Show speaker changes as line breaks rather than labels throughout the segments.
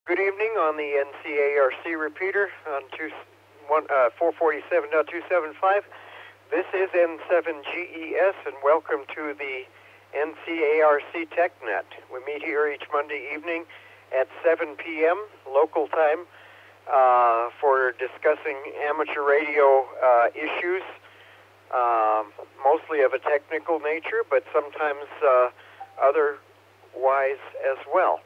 Good evening on the NCARC repeater on 447.275. This is N7GES, and welcome to the NCARC TechNet. We meet here each Monday evening at 7 p.m. local time for discussing amateur radio issues, mostly of a technical nature, but sometimes otherwise as well.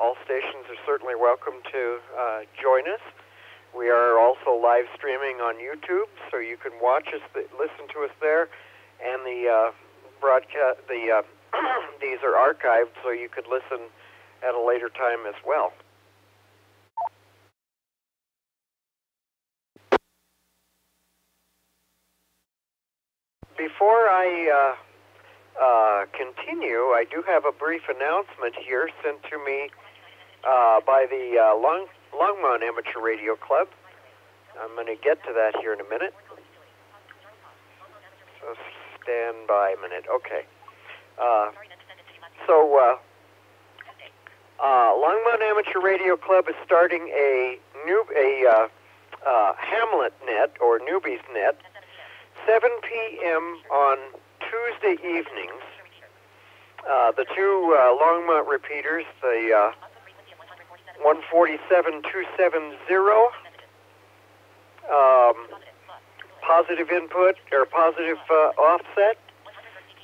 All stations are certainly welcome to join us. We are also live streaming on YouTube, so you can watch us, listen to us there, and the broadcast. These are archived, so you could listen at a later time as well. Before I continue, I do have a brief announcement here sent to me by the Longmont Amateur Radio Club. I'm going to get to that here in a minute. So stand by a minute. Okay. Longmont Amateur Radio Club is starting a Hamlet net or Newbies net, 7 p.m. on Tuesday evenings. The two Longmont repeaters, the 147.270 positive input or positive offset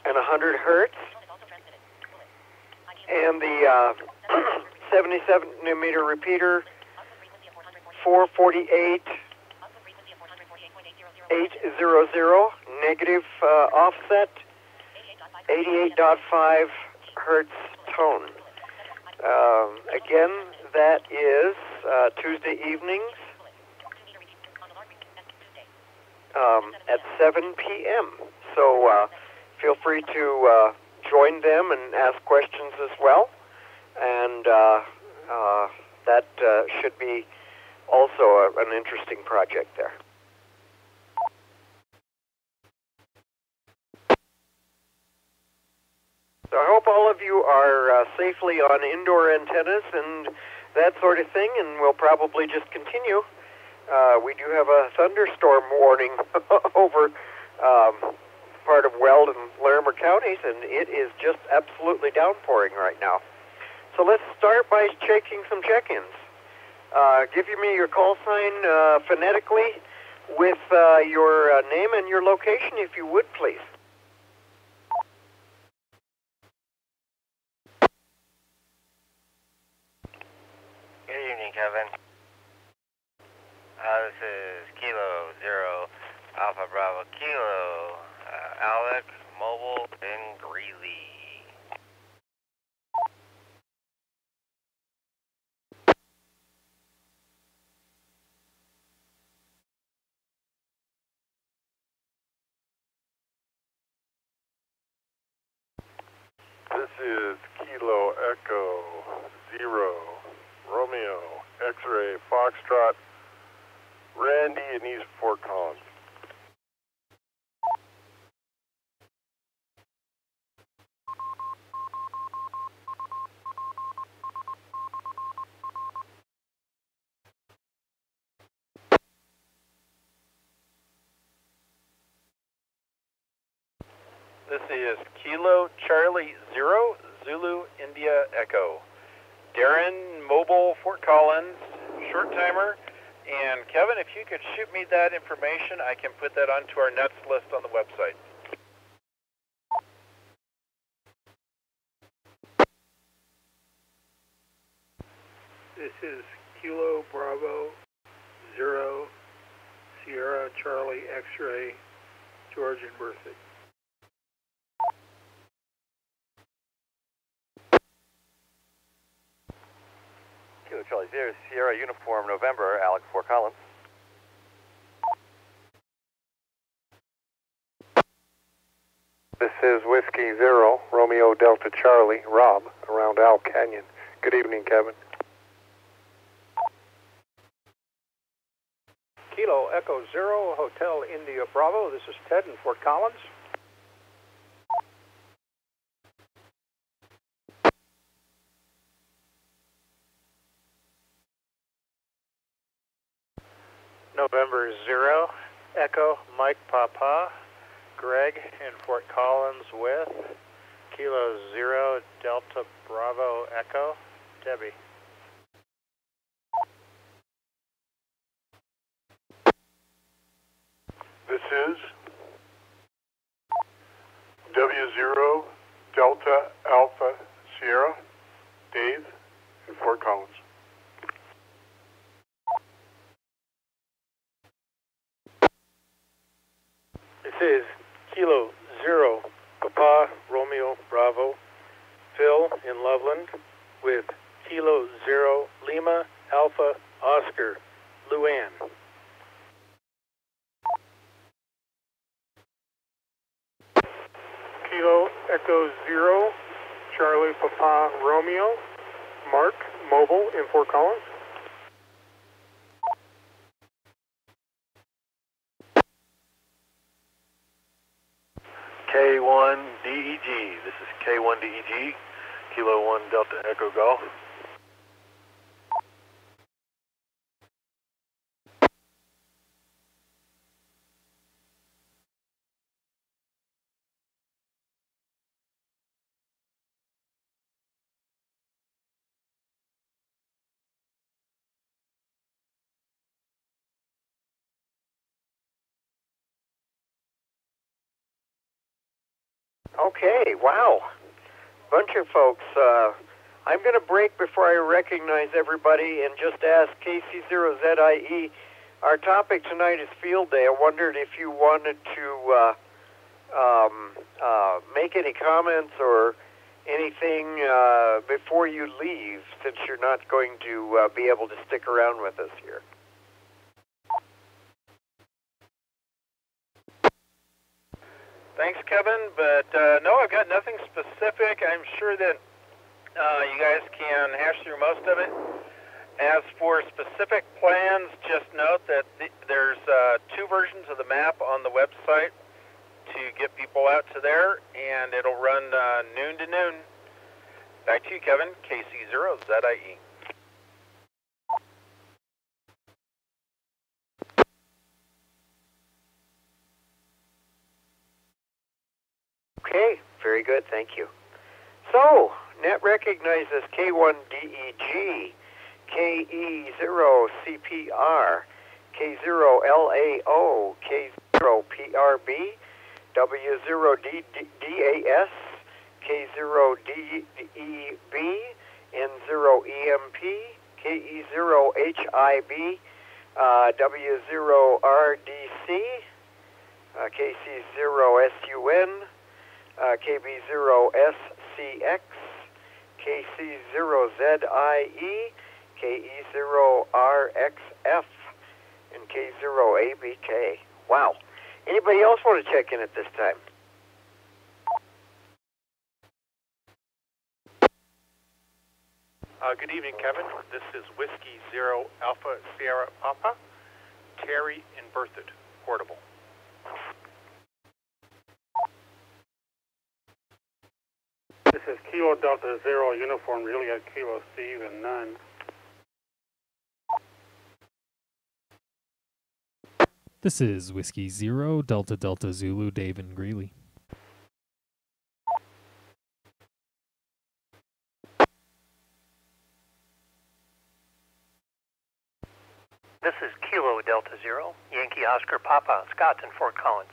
and 100 hertz, and the 77 millimeter repeater 448.800 negative offset, 88.5 hertz tone. Again, that is Tuesday evenings at 7 p.m. So feel free to join them and ask questions as well. And that should be also an interesting project there. So I hope all of you are safely on indoor antennas and that sort of thing, and we'll probably just continue. We do have a thunderstorm warning over part of Weld and Larimer counties, and it is just absolutely downpouring right now. So let's start by taking some check-ins. Give me your call sign phonetically with your name and your location, if you would, please.
Good evening, Kevin. This is Kilo 0 Alpha Bravo Kilo, Alec, Mobile, in Greeley.
This is Kilo Echo 0 Romeo X-Ray Foxtrot Randy in East Fort Collins.
This is Kilo Charlie 0 Zulu India Echo. Darren, Mobile, Fort Collins, short timer. And Kevin, if you could shoot me that information, I can put that onto our nets list on the website.
This is Kilo Bravo 0 Sierra Charlie X-Ray Georgian Bertha.
Kilo Charlie 0 Sierra Uniform November, Alec, Fort Collins.
This is Whiskey 0 Romeo Delta Charlie Rob around Owl Canyon. Good evening, Kevin.
Kilo Echo 0 Hotel India Bravo. This is Ted in Fort Collins. November 0, Echo Mike Papa, Greg in Fort Collins with Kilo 0, Delta Bravo Echo, Debbie.
This is W0 Delta Alpha Sierra, Dave in Fort Collins.
This is Kilo 0, Papa Romeo Bravo, Phil in Loveland with Kilo 0, Lima Alpha Oscar, Luann. Kilo Echo 0, Charlie Papa Romeo, Mark Mobile in Fort Collins.
K1 DEG. This is K1 DEG, Kilo 1 Delta Echo Golf.
Okay, wow. Bunch of folks. I'm going to break before I recognize everybody and just ask KC0ZIE. Our topic tonight is Field Day. I wondered if you wanted to make any comments or anything before you leave, since you're not going to be able to stick around with us here.
Thanks, Kevin, but no, I've got nothing specific. I'm sure that you guys can hash through most of it. As for specific plans, just note that there's 2 versions of the map on the website to get people out to there, and it'll run noon to noon. Back to you, Kevin, KC0ZIE.
Okay, very good, thank you. So, net recognizes K1DEG, KE0CPR, K0LAO, K0PRB, W0DAS, K0DEB, N0EMP, KE0HIB, W0RDC, KC0SUN, KB0SCX, KC0ZIE, KE0RXF, and K0ABK. Wow. Anybody else want to check in at this time?
Good evening, Kevin. This is Whiskey 0 Alpha Sierra Papa, Terry in Berthoud, Portable. This is Kilo Delta 0 Uniform Juliet Kilo Steve and none.
This is Whiskey 0 Delta Delta Zulu Dave and Greeley.
This is Kilo Delta 0 Yankee Oscar Papa, Scott in Fort Collins.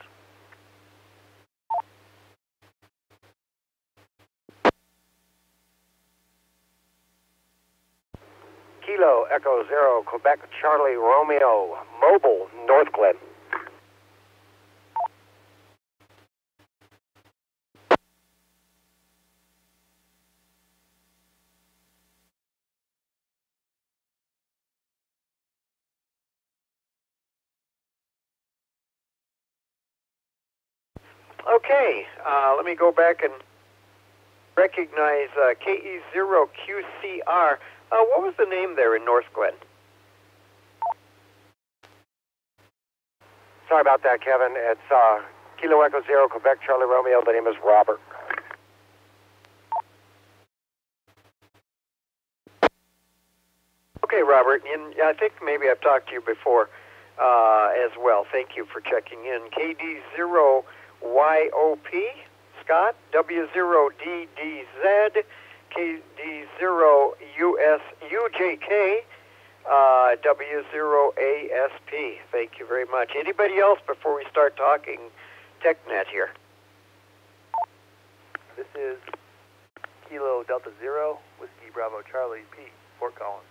Kilo Echo 0 Quebec Charlie Romeo Mobile North Glen.
Okay, let me go back and recognize KE0QCR. What was the name there in North Glen?
Sorry about that, Kevin. It's Kilo Echo 0 Quebec Charlie Romeo. The name is Robert.
Okay, Robert, and I think maybe I've talked to you before. as well. Thank you for checking in. KD0YOP, Scott, W0DDZ, KD0USUJK, W0ASP. Thank you very much. Anybody else before we start talking TechNet here?
This is Kilo Delta Zero, Whiskey Bravo Charlie P, Fort Collins.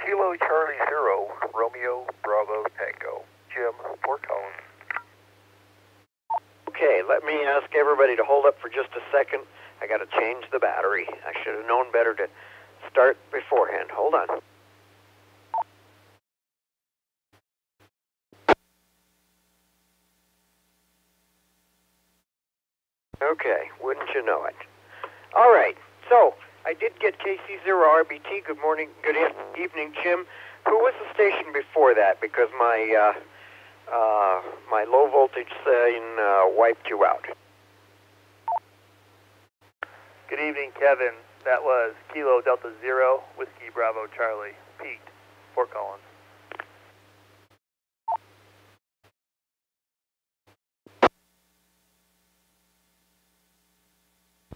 Kilo Charlie 0, Romeo Bravo Tango, Jim, Fort Collins.
Okay, let me ask everybody to hold up for just a second. I got to change the battery. I should have known better to start beforehand. Hold on. Okay, wouldn't you know it? All right, so I did get KC0RBT. Good morning, good evening, Jim. Who was the station before that? Because my my low voltage sign wiped you out.
Good evening, Kevin. That was Kilo Delta Zero, Whiskey Bravo Charlie, Pete, Fort Collins.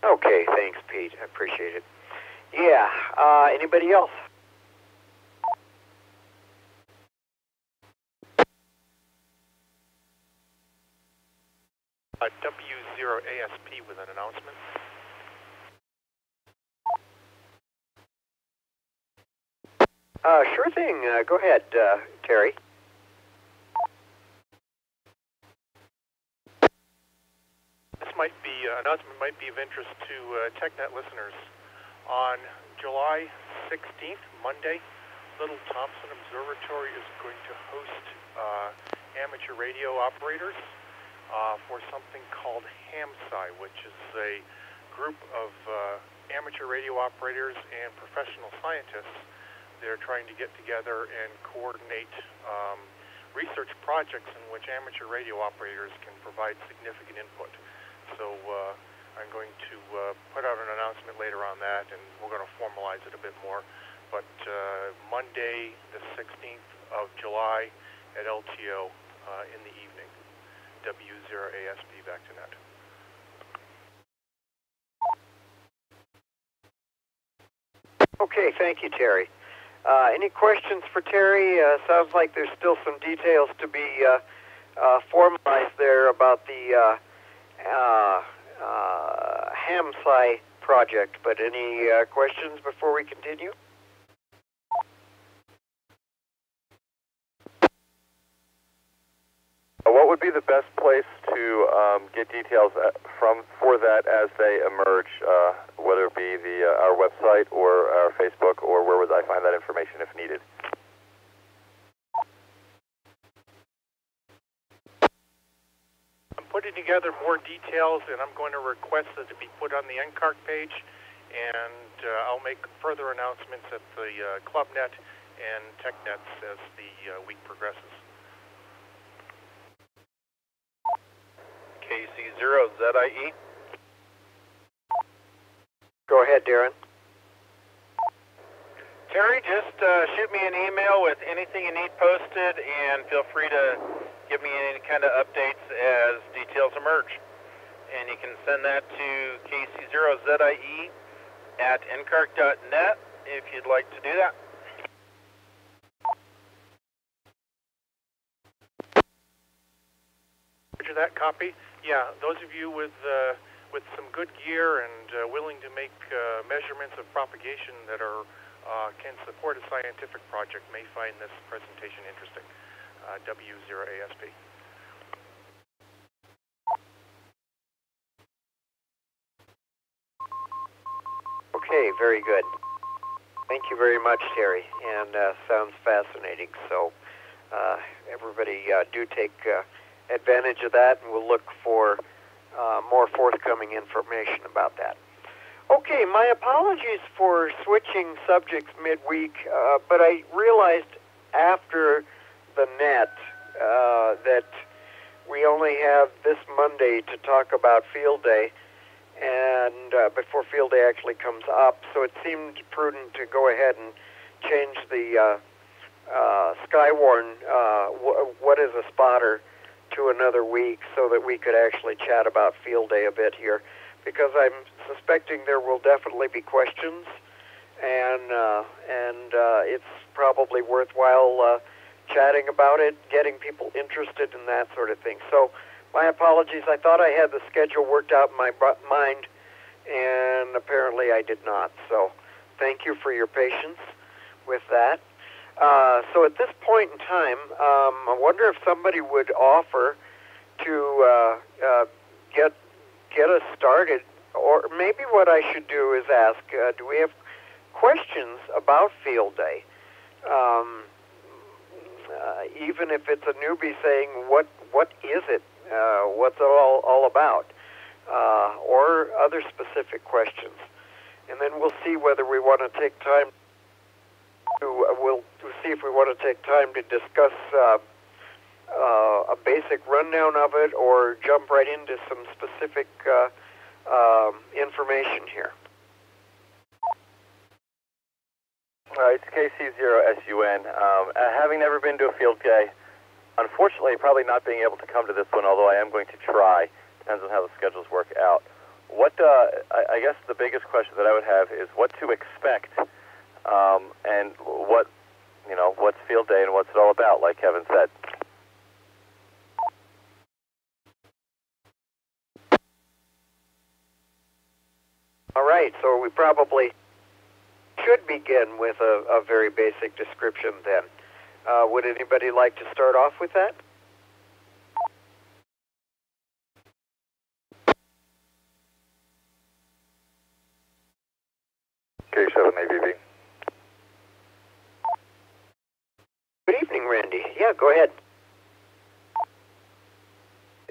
Okay, thanks, Pete. I appreciate it. Yeah, anybody else?
W0ASP with an announcement.
Sure thing. Go ahead, Terry.
This announcement might be of interest to TechNet listeners. On July 16th, Monday, Little Thompson Observatory is going to host amateur radio operators for something called HAMSI, which is a group of amateur radio operators and professional scientists. They're trying to get together and coordinate research projects in which amateur radio operators can provide significant input. So I'm going to put out an announcement later on that, and we're going to formalize it a bit more. But Monday, the 16th of July at LTO in the evening, W0ASP back to net.
Okay, thank you, Terry. Any questions for Terry? Sounds like there's still some details to be formalized there about the HAMSI project, but any questions before we continue?
What would be the best place to get details for that as they emerge, whether it be our website or our Facebook, or where would I find that information if needed?
I'm putting together more details, and I'm going to request that it be put on the NCARC page, and I'll make further announcements at the ClubNet and TechNets as the week progresses.
KC0ZIE.
Go ahead, Darren.
Terry, just shoot me an email with anything you need posted, and feel free to give me any kind of updates as details emerge. And you can send that to KC0ZIE at NCARC.net if you'd like to do that.
Roger that, copy. Yeah, those of you with some good gear and willing to make measurements of propagation that are can support a scientific project may find this presentation interesting. W0ASP.
Okay, very good. Thank you very much, Terry, and sounds fascinating. So everybody do take advantage of that, and we'll look for more forthcoming information about that. Okay, my apologies for switching subjects midweek, but I realized after the net that we only have this Monday to talk about Field Day, and before field day actually comes up. So it seemed prudent to go ahead and change the Skywarn, what is a spotter, to another week so that we could actually chat about field day a bit here, because I'm suspecting there will definitely be questions, and it's probably worthwhile chatting about it, getting people interested in that sort of thing. So my apologies. I thought I had the schedule worked out in my mind, and apparently I did not. So thank you for your patience with that. So at this point in time, I wonder if somebody would offer to get us started, or maybe what I should do is ask, do we have questions about field day? Even if it's a newbie saying, what is it? What's it all about? Or other specific questions. And then we'll see whether we want to take time we'll see if we want to take time to discuss a basic rundown of it, or jump right into some specific information here.
It's KC0SUN. Having never been to a field day, unfortunately probably not being able to come to this one, although I am going to try. Depends on how the schedules work out. What I guess the biggest question that I would have is what to expect, and what's field day and what's it all about, like Kevin said.
All right, so we probably should begin with a very basic description then. Would anybody like to start off with that?
K7AVV.
Good evening, Randy. Yeah, go ahead.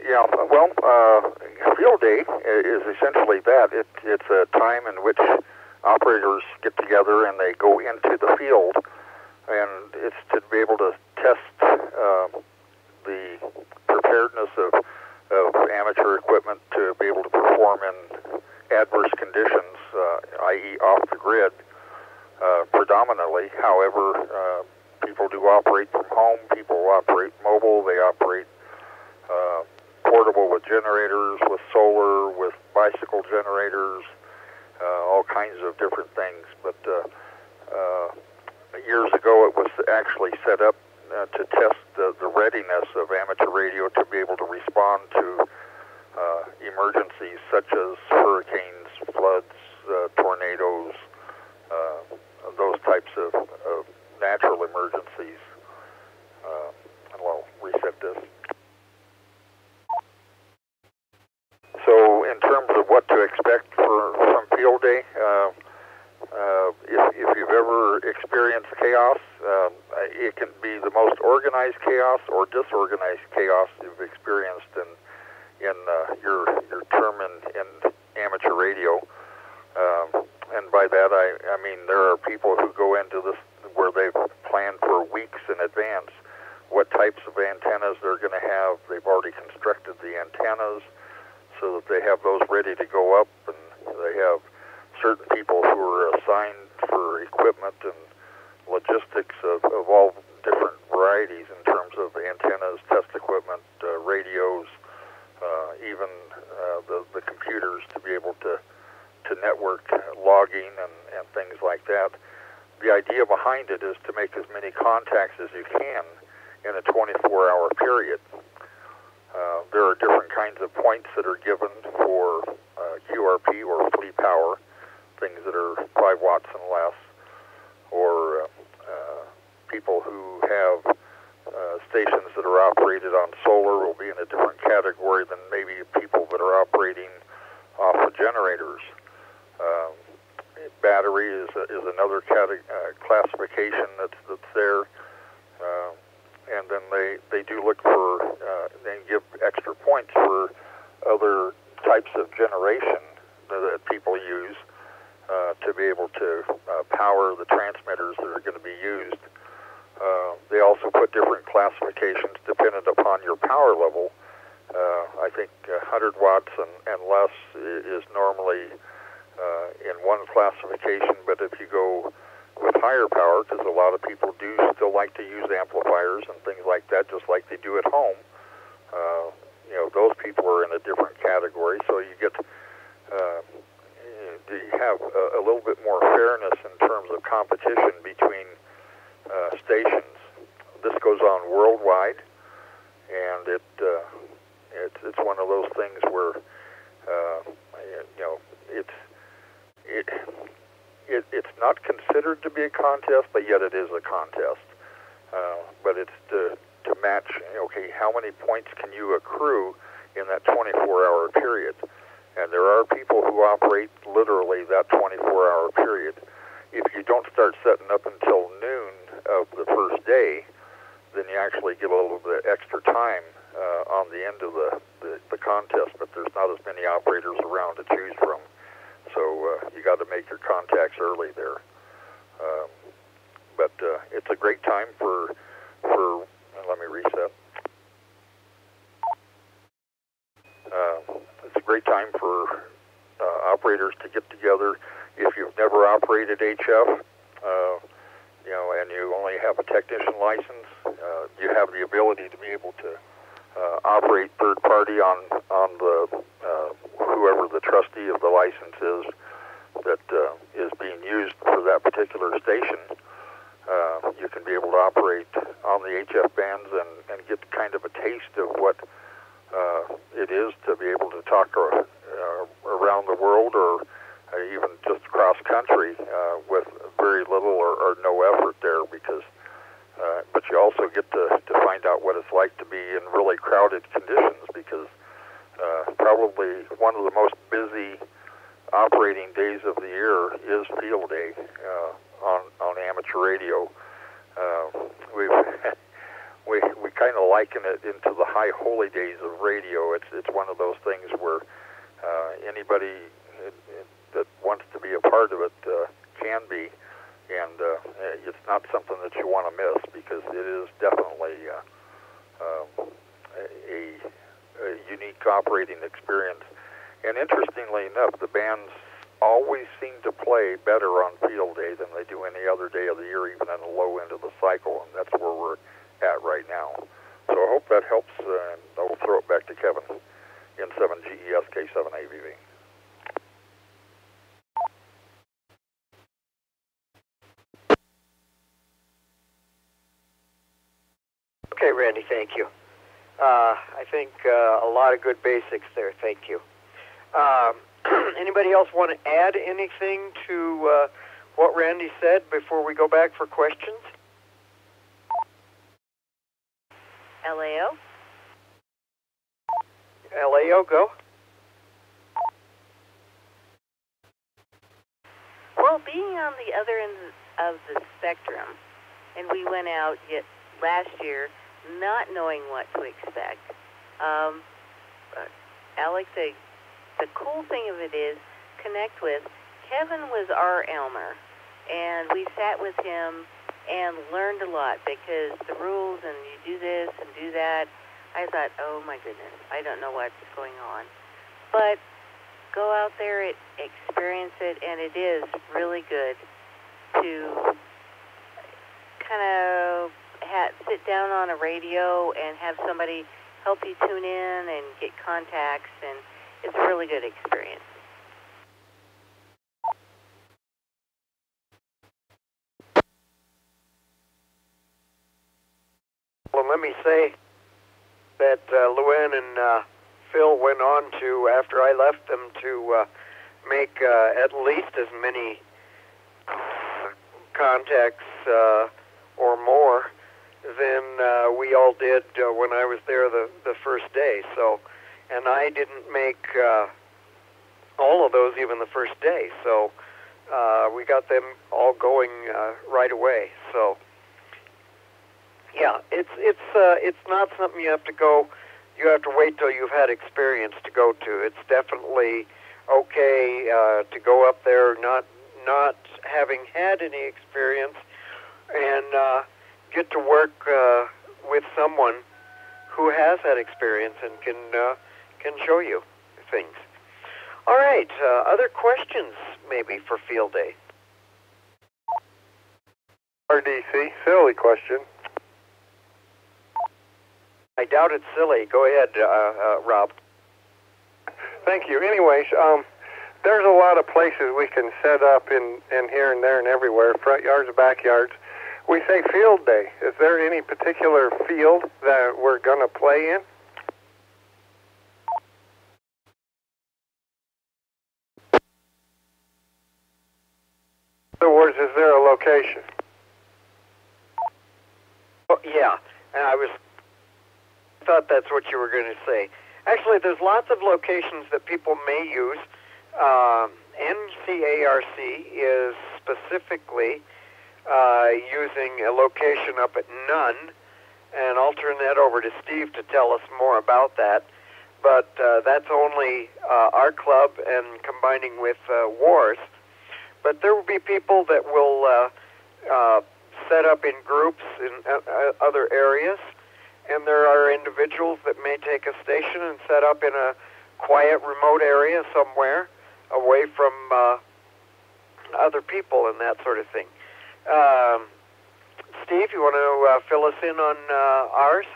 Yeah, well, field day is essentially that. It's a time in which operators get together and they go into the field, and it's to be able to test the preparedness of amateur equipment to be able to perform in adverse conditions, i.e. off the grid, predominantly. However, people do operate from home, people operate mobile, they operate portable with generators, with solar, with bicycle generators, all kinds of different things. But years ago it was actually set up to test the readiness of amateur radio to be able to respond to emergencies such as hurricanes, floods, tornadoes, those types of natural emergencies. And I'll reset this. So in terms of what to expect from field day, if you've ever experienced chaos, it can be the most organized chaos or disorganized chaos you've experienced in your term in amateur radio. And by that I mean there are people who go into this where they've planned for weeks in advance what types of antennas they're going to have. They've already constructed the antennas so that they have those ready to go up, and they have certain people who are assigned for equipment and logistics of all different varieties in terms of antennas, test equipment, radios, even the computers to be able to network logging and things like that. The idea behind it is to make as many contacts as you can in a 24-hour period. There are different kinds of points that are given for QRP or flea power, things that are 5 watts and less, or people who have stations that are operated on solar will be in a different category than maybe people that are operating off of generators. Battery is another classification that's there. And then they do look for and give extra points for other types of generation that people use to be able to power the transmitters that are going to be used. They also put different classifications dependent upon your power level I think 100 watts and less is normally in one classification, but if you go with higher power, because a lot of people do still like to use amplifiers and things like that, just like they do at home, those people are in a different category, so you get you have a little bit more fairness in terms of competition between stations. This goes on worldwide, and it's one of those things where it's not considered to be a contest, but yet it is a contest. But it's to match. Okay, how many points can you accrue in that 24-hour period? And there are people who operate literally that 24-hour period. If you don't start setting up until noon of the first day, then you actually get a little bit extra time on the end of the contest, but there's not as many operators around to choose from. So you got to make your contacts early there. But it's a great time for let me reset. It's a great time for operators to get together. If you've never operated HF, and you only have a technician license, you have the ability to be able to operate third party on the whoever the trustee of the license is that is being used for that particular station. You can be able to operate on the HF bands and get kind of a taste of what it is to be able to talk around the world or even just cross country with very little or no effort there, because but you also get to find out what it's like to be in really crowded conditions, because probably one of the most busy operating days of the year is field day on amateur radio. We kind of liken it into the high holy days of radio. It's one of those things where anybody that wants to be a part of it can be, and it's not something that you want to miss, because it is definitely a unique operating experience. And interestingly enough, the bands always seem to play better on field day than they do any other day of the year, even in the low end of the cycle, and that's where we're at right now. So I hope that helps, and I'll throw it back to Kevin in 7GESK7AVV.
Okay, Randy, thank you. I think a lot of good basics there. Thank you. Anybody else want to add anything to what Randy said before we go back for questions?
LAO?
LAO, go.
Well, being on the other end of the spectrum, and we went out last year not knowing what to expect. Alex, the cool thing of it is, connect with, Kevin was our Elmer, and we sat with him and learned a lot, because the rules and you do this and do that, I thought, oh my goodness, I don't know what's going on. But go out there, experience it, and it is really good to kind of sit down on a radio and have somebody help you tune in and get contacts, and it's a really good experience.
Well, let me say that Luann and Phil went on to, after I left them, to make at least as many contacts or more than we all did when I was there the first day. So, and I didn't make all of those even the first day. So we got them all going right away. So yeah, it's not something you have to go. You have to wait till you've had experience to go to. It's definitely okay to go up there not having had any experience and get to work with someone who has that experience and can show you things. All right, other questions maybe for field day?
RDC, silly question.
I doubt it's silly. Go ahead, Rob.
Thank you. Anyways, there's a lot of places we can set up in here and there and everywhere, front yards, backyards. We say field day. Is there any particular field that we're going to play in? In other words, is there a location?
Oh, yeah, I thought that's what you were going to say. Actually, there's lots of locations that people may use. NCARC is specifically using a location up at Nunn, and I'll turn that over to Steve to tell us more about that. But that's only our club and combining with Wars. But there will be people that will set up in groups in other areas, and there are individuals that may take a station and set up in a quiet, remote area somewhere away from other people and that sort of thing. Steve, you want to fill us in on ours?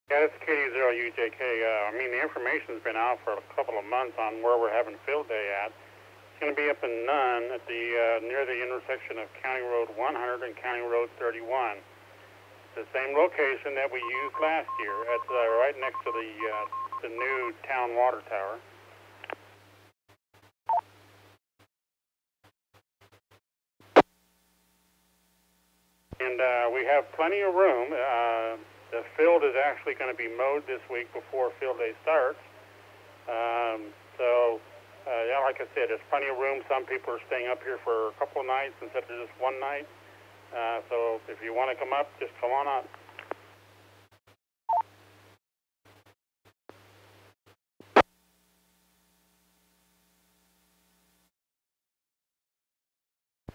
Yeah, it's KD0UJK. The information's been out for a couple of months on where we're having field day at. It's going to be up in Nunn at the near the intersection of County Road 100 and County Road 31. It's the same location that we used last year. It's right next to the new town water tower. And we have plenty of room. The field is actually going to be mowed this week before field day starts. Yeah, like I said, there's plenty of room. Some people are staying up here for a couple of nights instead of just one night. So if you want to come up, just come on up.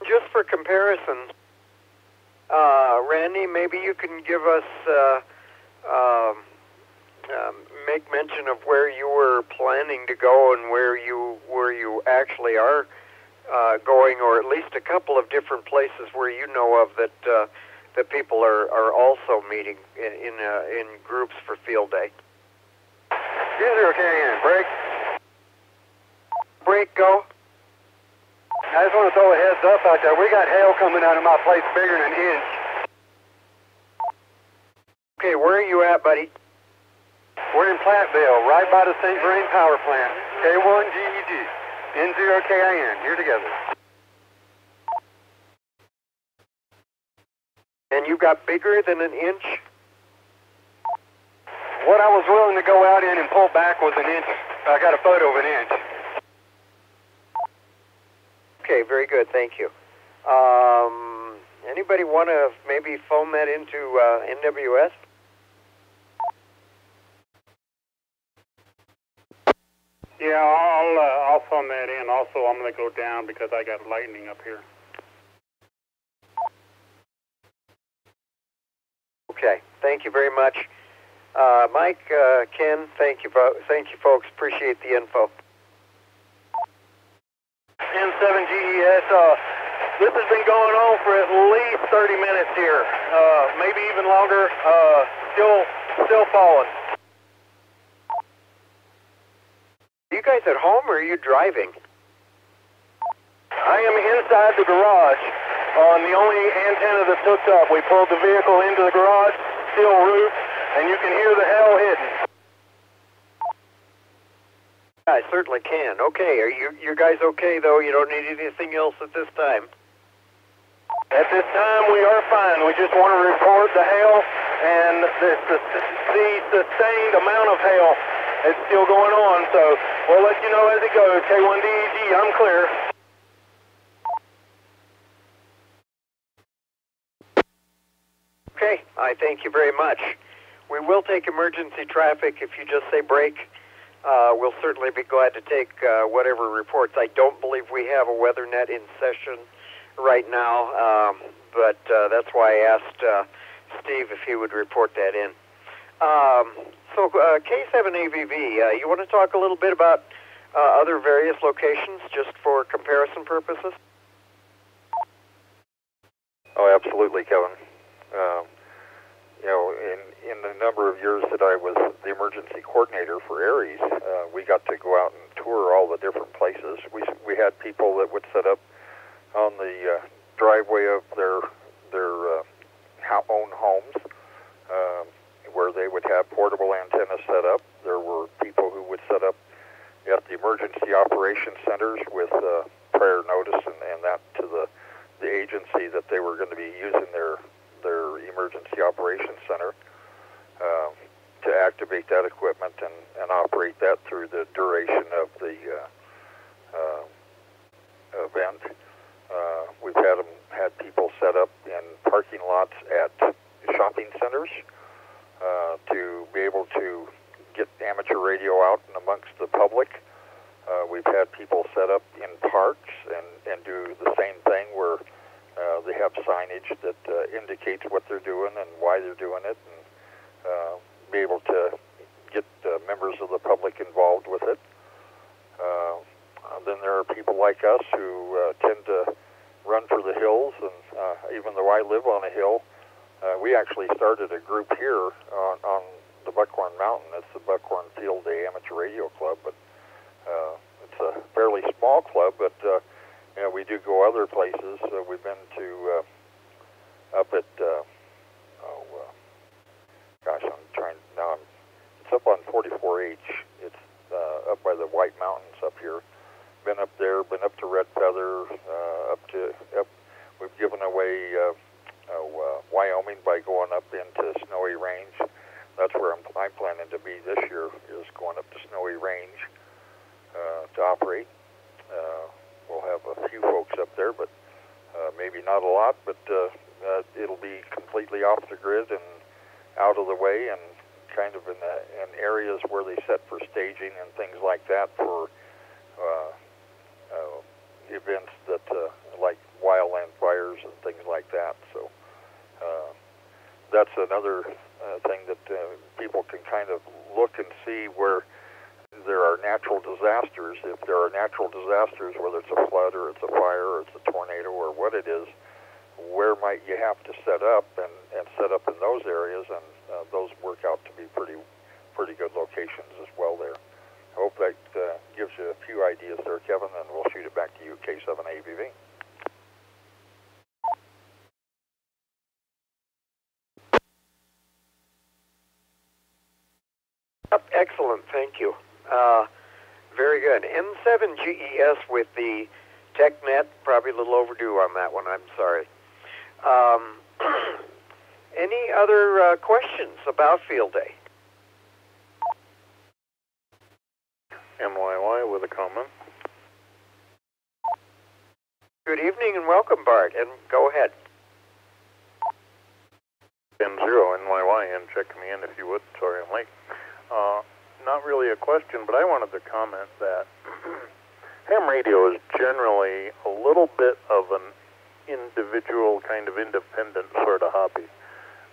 Just for comparison, Randy, maybe you can give us make mention of where you were planning to go and where you actually are going, or at least a couple of different places where you know of that that people are also meeting in groups for field day.
User carry in. Break.
Break. Go.
I just want to throw a heads up out there. We got hail coming out of my place bigger than an inch.
Okay, where are you at, buddy?
We're in Platteville, right by the St. Vrain Power Plant. K1GEG. N0KIN. Here together.
And you got bigger than an inch?
What I was willing to go out in and pull back was an inch. I got a photo of an inch.
Okay, very good. Thank you. Anybody want to maybe phone that into NWS?
Yeah, I'll phone that in. Also, I'm going to go down because I got lightning up here.
Okay, thank you very much. Mike, Ken, thank you, folks. Appreciate the info.
N7GES, this has been going on for at least 30 minutes here, maybe even longer, still falling.
Are you guys at home or are you driving?
I am inside the garage on the only antenna that's hooked up. We pulled the vehicle into the garage, steel roof, and you can hear the hail hitting.
I certainly can. Okay, are you guys okay though? You don't need anything else at this time?
At this time we are fine. We just want to report the hail and the sustained amount of hail. It's still going on, so we'll let you know as it goes. K1DEG, I'm clear.
Okay, I thank you very much. We will take emergency traffic if you just say break. We'll certainly be glad to take whatever reports. I don't believe we have a WeatherNet in session right now, but that's why I asked Steve if he would report that in. K7AVV, you want to talk a little bit about other various locations just for comparison purposes?
Oh, absolutely, Kevin. You know, in the number of years that I was the emergency coordinator for Aries, we got to go out and tour all the different places. We had people that would set up on the driveway of their own homes, where they would have portable antennas set up. There were people who would set up at the emergency operations centers with prior notice and that to the agency that they were going to be using their emergency operations center to activate that equipment and operate that through the duration of the event. We've had people set up in parking lots at shopping centers to be able to get amateur radio out and amongst the public. We've had people set up in parks and do the same thing where they have signage that indicates what they're doing and why they're doing it, and be able to get members of the public involved with it. Then there are people like us who tend to run for the hills, and even though I live on a hill, we actually started a group here on the Buckhorn Mountain. It's the Buckhorn Field Day Amateur Radio Club, but it's a fairly small club, but you know, we do go other places. We've been to up at it's up on 44H. It's up by the White Mountains up here. Been up there. Been up to Red Feather. We've given away Wyoming by going up into Snowy Range. That's where I'm planning to be this year, is going up to Snowy Range to operate. We'll have a few folks up there, but maybe not a lot, but it'll be completely off the grid and out of the way, and kind of in areas where they set for staging and things like that for events that like wildland fires and things like that. So that's another thing that people can kind of look and see where there are natural disasters. If there are natural disasters, whether it's a flood or it's a fire or it's a tornado or what it is, where might you have to set up and set up in those areas, and those work out to be pretty good locations as well there. I hope that gives you a few ideas there, Kevin, and we'll shoot it back to you, K7ABV.
Excellent, thank you. Very good. N7GES with the TechNet, probably a little overdue on that one, I'm sorry. Any other questions about Field Day?
MYY with a comment.
Good evening and welcome, Bart, and go ahead.
N0NYY, and check me in if you would. Sorry I'm late. Not really a question, but I wanted to comment that ham radio is generally a little bit of an individual, kind of independent sort of hobby.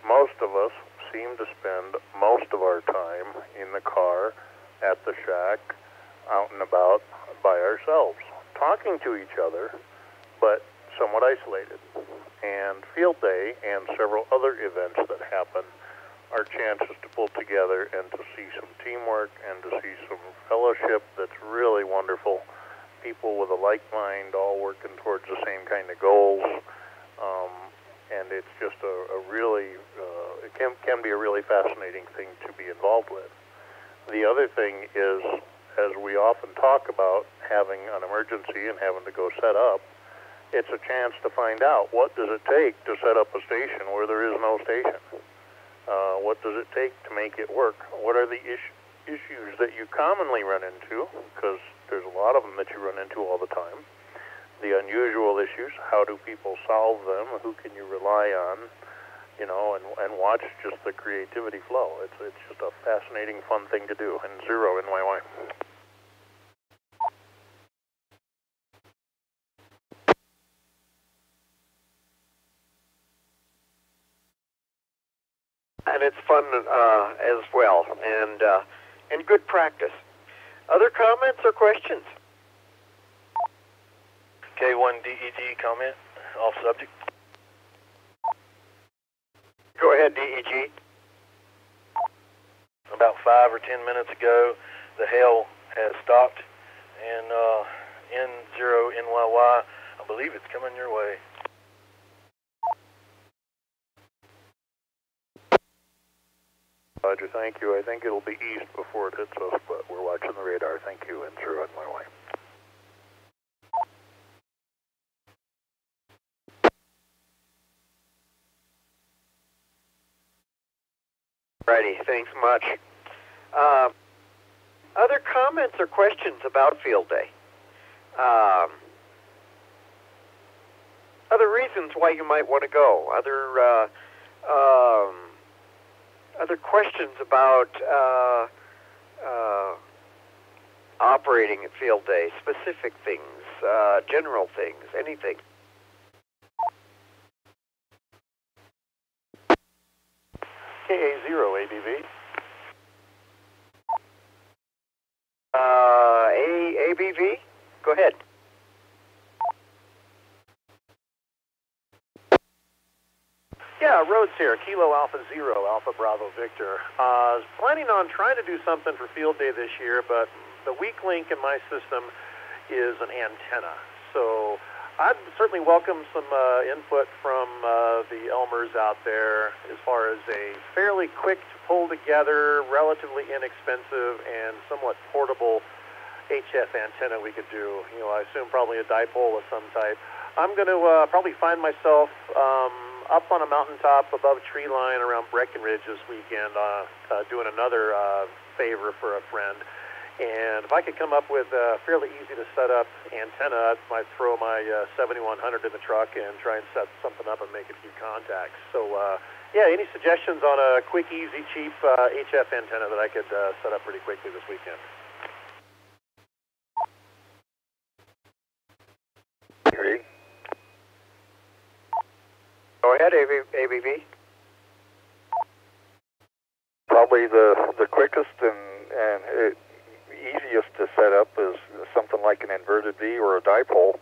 Most of us seem to spend most of our time in the car, at the shack, out and about by ourselves, talking to each other, but somewhat isolated. And Field Day and several other events that happen are chances to pull together and to see some teamwork and to see some fellowship that's really wonderful. People with a like mind, all working towards the same kind of goals. And it's just a really, it can be a really fascinating thing to be involved with. The other thing is, as we often talk about having an emergency and having to go set up, it's a chance to find out what does it take to set up a station where there is no station. What does it take to make it work? What are the issues that you commonly run into? Because there's a lot of them that you run into all the time. The unusual issues, how do people solve them? Who can you rely on? You know, and watch just the creativity flow. It's just a fascinating, fun thing to do. And NYY.
and it's fun as well, and good practice. Other comments or questions?
K1DEG comment, off subject.
Go ahead, DEG.
About 5 or 10 minutes ago, the hail has stopped, and N0NYY, I believe it's coming your way.
Roger, thank you. I think it'll be east before it hits us, but we're watching the radar. Thank you, N0NYY.
Righty, thanks much. Other comments or questions about field day? Other reasons why you might want to go? Other questions about operating at field day? Specific things, general things, anything?
KA0 ABV.
ABV? Go ahead.
Yeah, Rhodes here, Kilo Alpha Zero, Alpha Bravo Victor. I was planning on trying to do something for field day this year, but the weak link in my system is an antenna. So I'd certainly welcome some input from the Elmers out there as far as a fairly quick to pull together, relatively inexpensive, and somewhat portable HF antenna we could do. You know, I assume probably a dipole of some type. I'm going to probably find myself up on a mountaintop above tree line around Breckenridge this weekend doing another favor for a friend. And if I could come up with a fairly easy to set up antenna, I might throw my 7100 in the truck and try and set something up and make a few contacts. So yeah, any suggestions on a quick, easy, cheap HF antenna that I could set up pretty quickly this weekend?
Go ahead, ABV.
Probably the quickest and easiest to set up is something like an inverted V or a dipole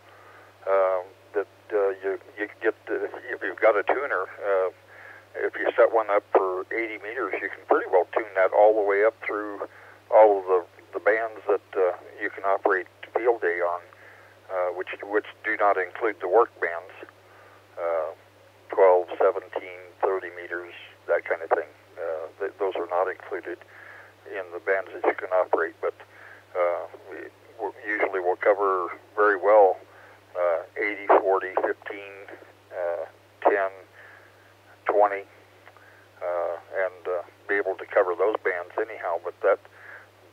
that you get if you've got a tuner. If you set one up for 80 meters, you can pretty well tune that all the way up through all of the bands that you can operate field day on, which do not include the work bands, 12, 17, 30 meters, that kind of thing. Those are not included in the bands that you can operate, but usually we'll cover very well 80, 40, 15, 10, 20, and be able to cover those bands anyhow. But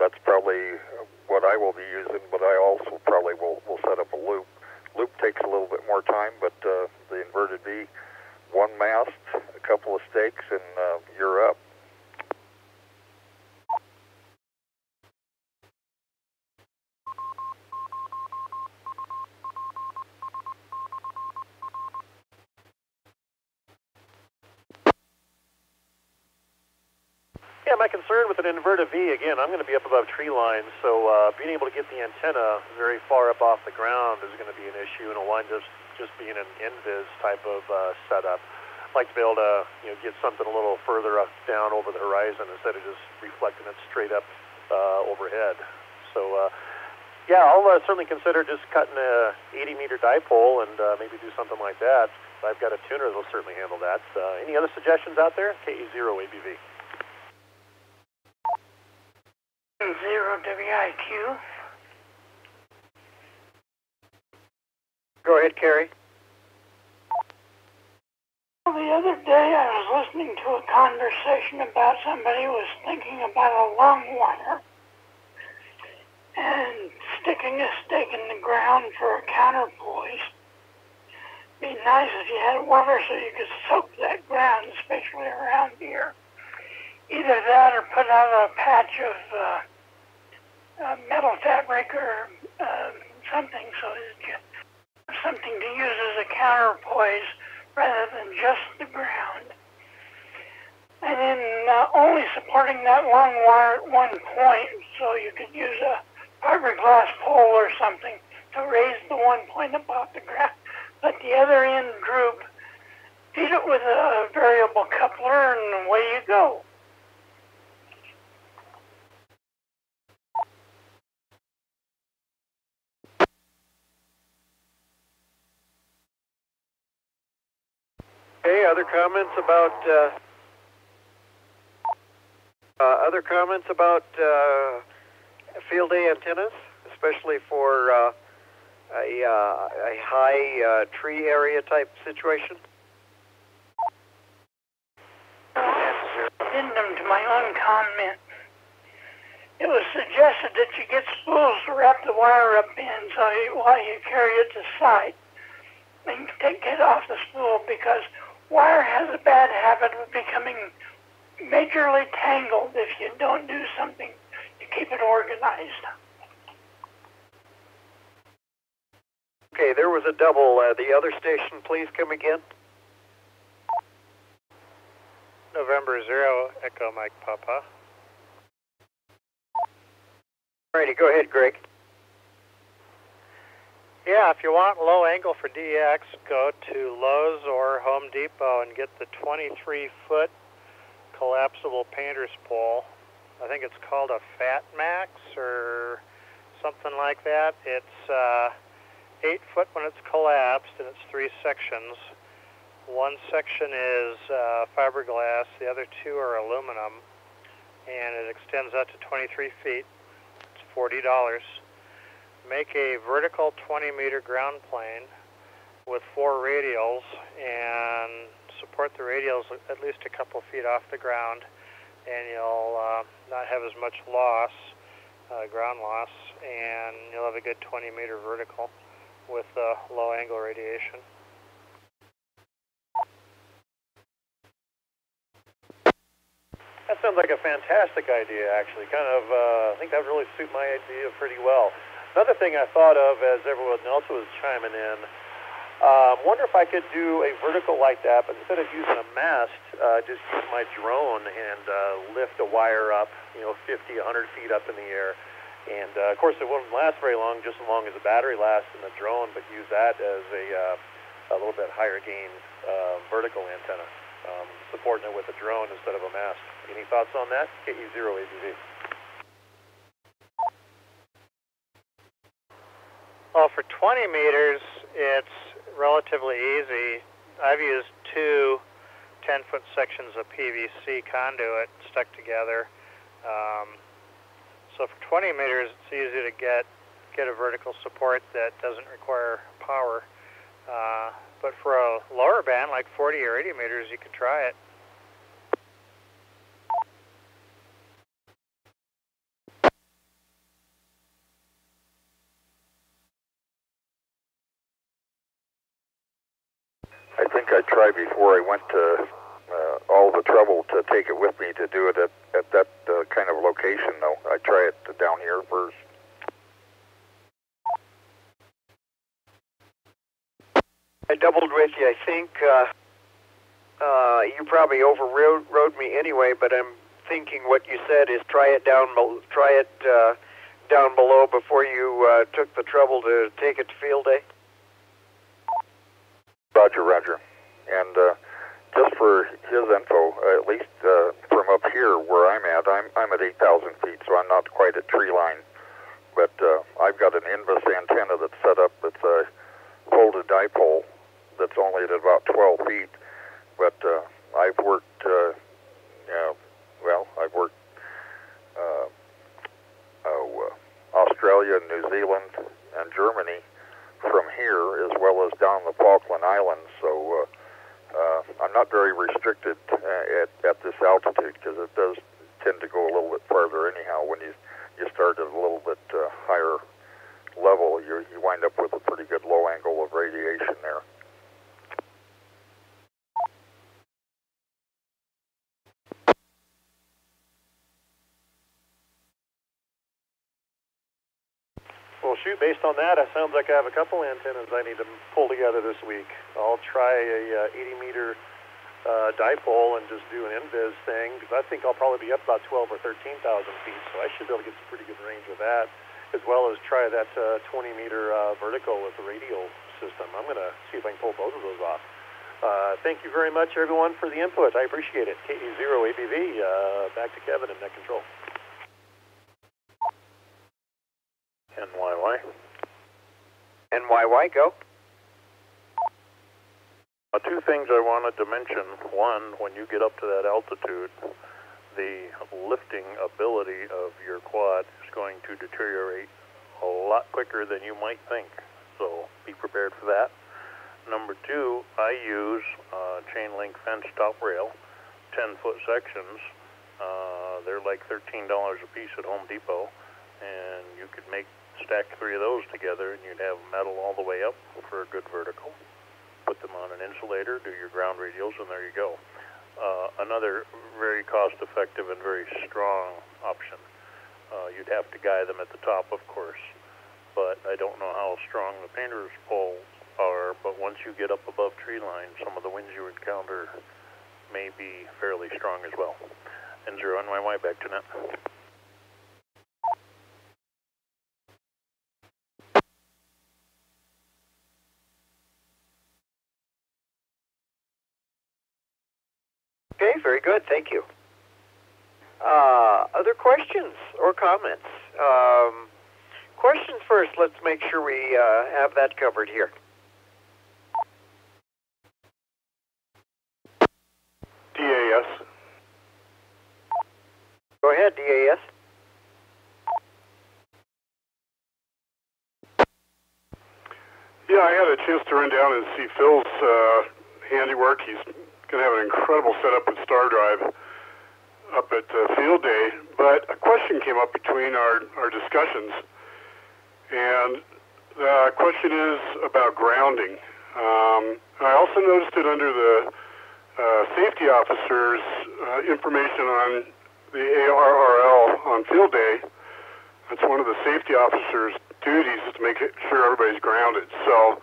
that's probably what I will be using, but I also probably will set up a loop. Loop takes a little bit more time, but the inverted V, one mast, a couple of stakes, and you're up.
Yeah, my concern with an inverted V, again, I'm going to be up above tree lines, so being able to get the antenna very far up off the ground is going to be an issue, and it'll wind up just being an invis type of setup. I'd like to be able to get something a little further up, down over the horizon instead of just reflecting it straight up overhead. So, yeah, I'll certainly consider just cutting a 80-meter dipole and maybe do something like that. I've got a tuner that'll certainly handle that. Any other suggestions out there? KE0 ABV.
0 WIQ.
Go ahead, Carrie.
Well, the other day I was listening to a conversation about somebody who was thinking about a lung wire and sticking a stake in the ground for a counterpoise. Be nice if you had water so you could soak that ground, especially around here. Either that or put out a patch of metal fabric or something so that you have something to use as a counterpoise rather than just the ground. and then only supporting that long wire at one point, so you could use a fiberglass pole or something to raise the one point above the ground. Let the other end droop, feed it with a variable coupler, and away you go.
Okay, other comments about field day antennas, especially for a high tree area type situation?
Addendum to my own comment. It was suggested that you get spools to wrap the wire up in while you carry it to site. And take it off the spool, because wire has a bad habit of becoming majorly tangled if you don't do something to keep it organized.
Okay, there was a double. The other station, please come again.
November 0, Echo Mike Papa.
Alrighty, go ahead, Greg.
Yeah, if you want low angle for DX, go to Lowe's or Home Depot and get the 23-foot collapsible painter's pole. I think it's called a Fat Max or something like that. It's 8 foot when it's collapsed, and it's 3 sections. One section is fiberglass, the other 2 are aluminum, and it extends out to 23 feet. It's $40. Make a vertical 20-meter ground plane with 4 radials, and support the radials at least a couple feet off the ground, and you'll not have as much loss, ground loss, and you'll have a good 20-meter vertical with low angle radiation.
That sounds like a fantastic idea, actually. I think that would really suit my idea pretty well. Another thing I thought of as everyone else was chiming in, wonder if I could do a vertical like that, but instead of using a mast, just use my drone and lift a wire up, 50, 100 feet up in the air. And of course, it won't last very long, just as long as the battery lasts in the drone, but use that as a little bit higher gain vertical antenna, supporting it with a drone instead of a mast. Any thoughts on that? KE0ABV.
Well, for 20 meters, it's relatively easy. I've used 2 10-foot sections of PVC conduit stuck together. So for 20 meters, it's easy to get a vertical support that doesn't require power. But for a lower band, like 40 or 80 meters, you could try it.
I think I tried before I went to all the trouble to take it with me to do it at that kind of location, though. I try it down here first.
I doubled with you. I think you probably overrode me anyway, but I'm thinking what you said is try it down below before you took the trouble to take it to field day.
Roger, Roger. And just for his info, at least from up here where I'm at 8,000 feet, so I'm not quite at tree line. But I've got an Invis antenna that's set up. It's a folded dipole that's only at about 12 feet. But I've worked, I've worked Australia, New Zealand, and Germany from here, as well as down the Falkland Islands. So I'm not very restricted at this altitude, because it does tend to go a little bit farther anyhow. When you start at a little bit higher level, you wind up with a pretty good low angle of radiation there.
Well, shoot, based on that, it sounds like I have a couple antennas I need to pull together this week. I'll try a 80-meter dipole and just do an invis thing, because I think I'll probably be up about 12 or 13,000 feet, so I should be able to get some pretty good range with that, as well as try that 20-meter vertical with the radial system. I'm going to see if I can pull both of those off. Thank you very much, everyone, for the input. I appreciate it. KE0ABV, back to Kevin in net control.
NYY.
NYY, go.
Two things I wanted to mention. One, when you get up to that altitude, the lifting ability of your quad is going to deteriorate a lot quicker than you might think. So be prepared for that. Number two, I use chain link fence top rail, 10-foot sections. They're like $13 a piece at Home Depot, and you could stack 3 of those together, and you'd have metal all the way up for a good vertical. Put them on an insulator, do your ground radials, and there you go. Another very cost-effective and very strong option. You'd have to guide them at the top, of course, but I don't know how strong the painter's poles are, but once you get up above tree line, some of the winds you encounter may be fairly strong as well. N0NYY, back to net.
Okay, very good. Thank you. Other questions or comments? Questions first. Let's make sure we have that covered here.
DAS.
Go ahead, DAS.
Yeah, I had a chance to run down and see Phil's handiwork. He's going to have an incredible setup at Star Drive up at Field Day, but a question came up between our discussions, and the question is about grounding. I also noticed it under the safety officer's information on the ARRL on Field Day. That's one of the safety officer's duties, is to make sure everybody's grounded. So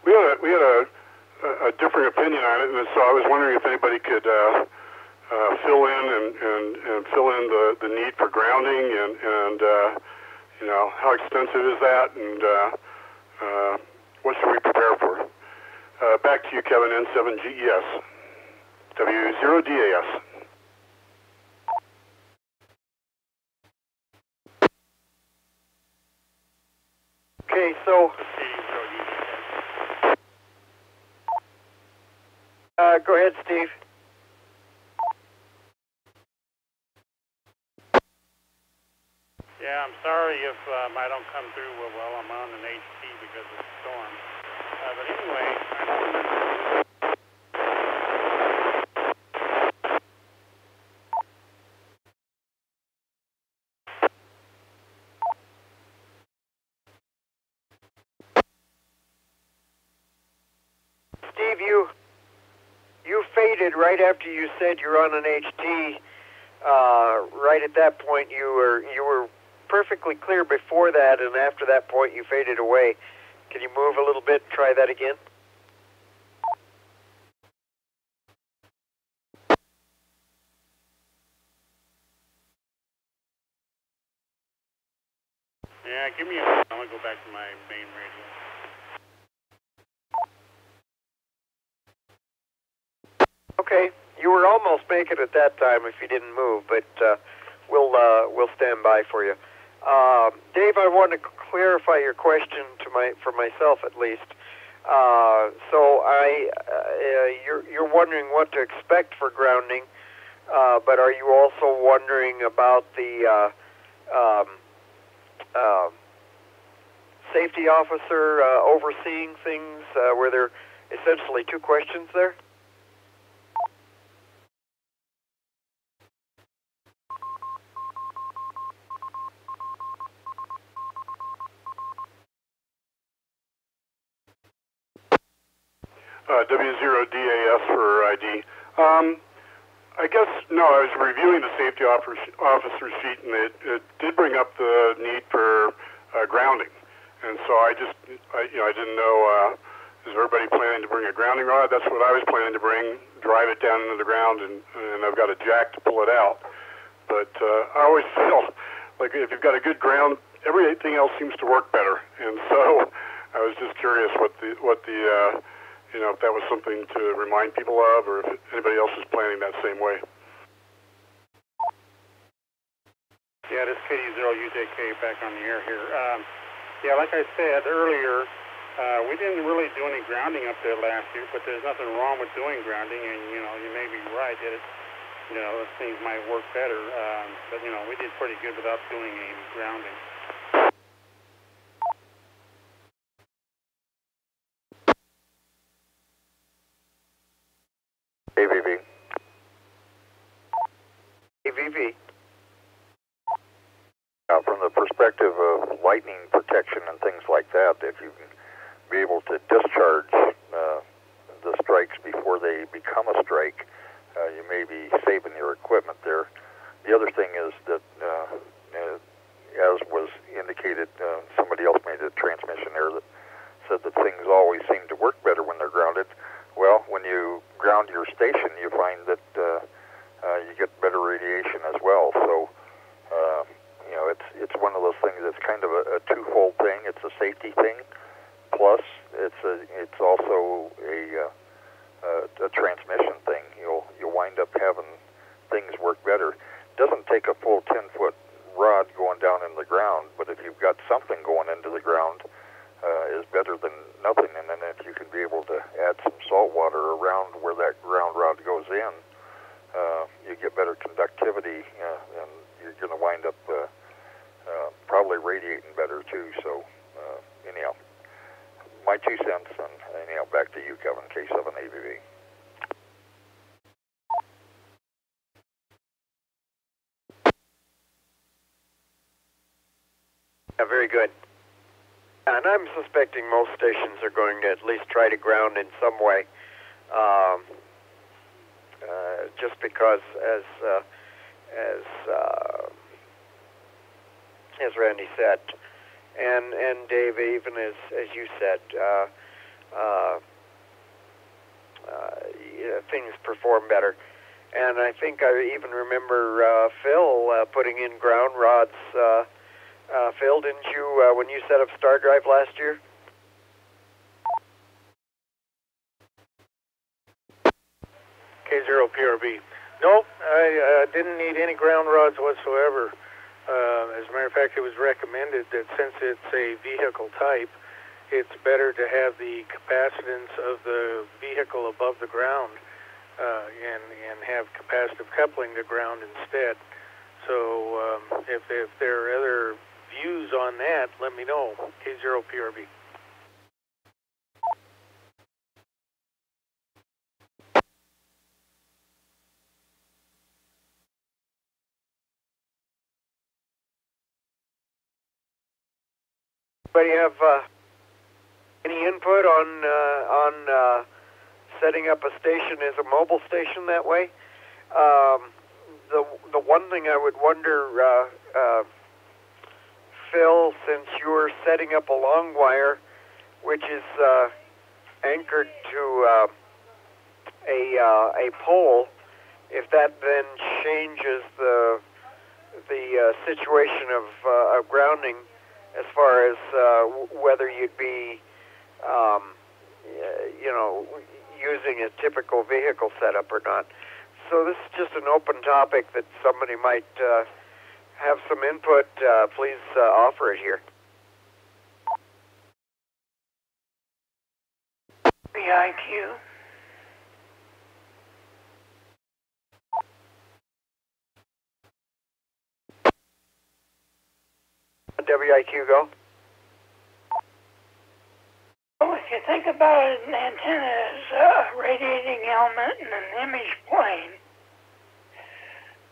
we had a different opinion on it, and so I was wondering if anybody could fill in and fill in the need for grounding, and you know, how extensive is that, and what should we prepare for? Back to you, Kevin, N7GES, W0DAS.
Okay, so go ahead, Steve.
Yeah, I'm sorry if I don't come through well. I'm on an HT because of the storm. But anyway,
Steve, you faded right after you said you're on an HT. Right at that point, you were perfectly clear before that, and after that point, you faded away. Can you move a little bit and try that again?
yeah, give me a minute. I'm going to go back to my main radio.
Okay, you were almost making it at that time if you didn't move, but we'll stand by for you. Dave, I want to clarify your question for myself at least. So you're wondering what to expect for grounding, but are you also wondering about the safety officer overseeing things? Were there essentially two questions there?
W0DAS for ID. I guess, no, I was reviewing the safety officer sheet, and it did bring up the need for grounding. And so I didn't know Is everybody planning to bring a grounding rod? That's what I was planning to bring, drive it down into the ground, and I've got a jack to pull it out. But I always feel like if you've got a good ground, everything else seems to work better. And so I was just curious what the if that was something to remind people of, or if anybody else is planning that same way.
Yeah, this is KD0UJK back on the air here. Yeah, like I said earlier, we didn't really do any grounding up there last year, but there's nothing wrong with doing grounding, and, you may be right that things might work better, but, we did pretty good without doing any grounding.
AVV.
AVV.
From the perspective of lightning protection and things like that, if you can be able to discharge the strikes before they become a strike, you may be saving your equipment there. The other thing is that, as was indicated, somebody else made a transmission error that said that things always seem to work better when they're grounded. Well, when you ground your station, you find that you get better radiation as well. So, it's one of those things that's kind of a twofold thing. It's a safety thing, plus it's also a transmission thing. You'll wind up having things work better. It doesn't take a full 10-foot rod going down in the ground, but if you've got something going into the ground, is better than nothing. And then if you can be able to add some salt water around where that ground rod goes in, you get better conductivity, and you're going to wind up probably radiating better too. So anyhow, my 2 cents, and anyhow, back to you, Kevin, K7AVV.
Yeah, very good. And I'm suspecting most stations are going to at least try to ground in some way, just because, as Randy said, and Dave, even as you said, things perform better. And I think I even remember Phil putting in ground rods. Phil, didn't you, when you set up Star Drive last year?
K0PRB. Nope, I didn't need any ground rods whatsoever. As a matter of fact, it was recommended that since it's a vehicle type, it's better to have the capacitance of the vehicle above the ground and have capacitive coupling to ground instead. So if there are other views on that, let me know. K0PRB.
Anybody have any input on setting up a station as a mobile station that way? The one thing I would wonder, Phil, since you're setting up a long wire, which is anchored to a pole, if that then changes the situation of grounding, as far as whether you'd be, using a typical vehicle setup or not. So this is just an open topic that somebody might have some input. Please offer it here.
WIQ.
WIQ, go.
Well, if you think about it, an antenna is a radiating element and an image plane.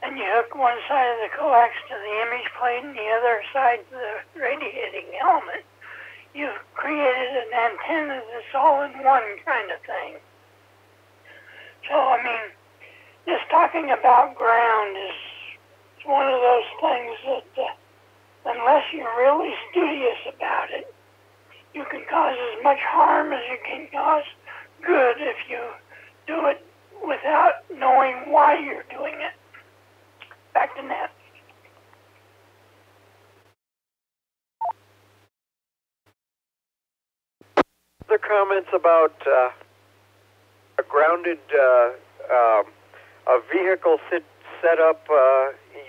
And you hook one side of the coax to the image plane and the other side to the radiating element. You've created an antenna that's all in one kind of thing. So, I mean, just talking about ground is one of those things that, unless you're really studious about it, You can cause as much harm as you can cause good if you do it without knowing why you're doing it. Back to Nat.
Other comments about a grounded a vehicle set up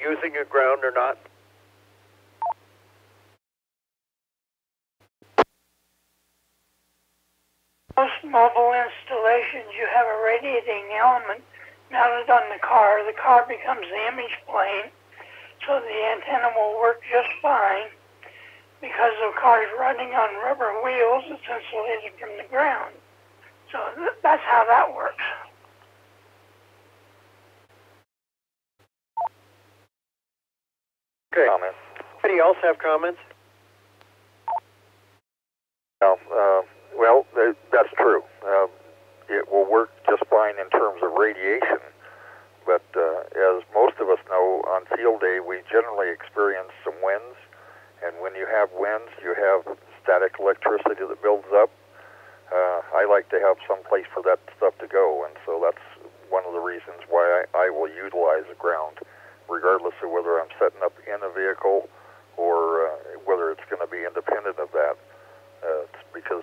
using a ground or not?
Most mobile installations, you have a radiating element mounted on the car. The car becomes the image plane, so the antenna will work just fine. Because the car's running on rubber wheels, it's insulated from the ground. So that's how that works.
Okay. Comments. Anybody else have comments?
Well, that's true. It will work just fine in terms of radiation, but as most of us know, on field day we generally experience some winds, and when you have winds, you have static electricity that builds up. I like to have some place for that stuff to go, and so that's one of the reasons why I will utilize the ground, regardless of whether I'm setting up in a vehicle or whether it's going to be independent of that. It's because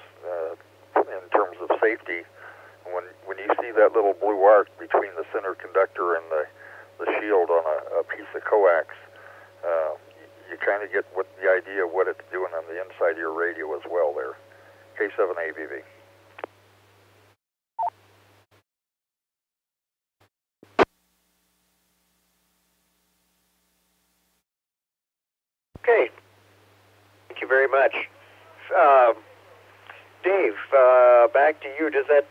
in terms of safety, when you see that little blue arc between the center conductor and the shield on a piece of coax, you kind of get the idea of what it's doing on the inside of your radio as well there. K7ABV.
Okay. Thank you very much. Dave, back to you. Does that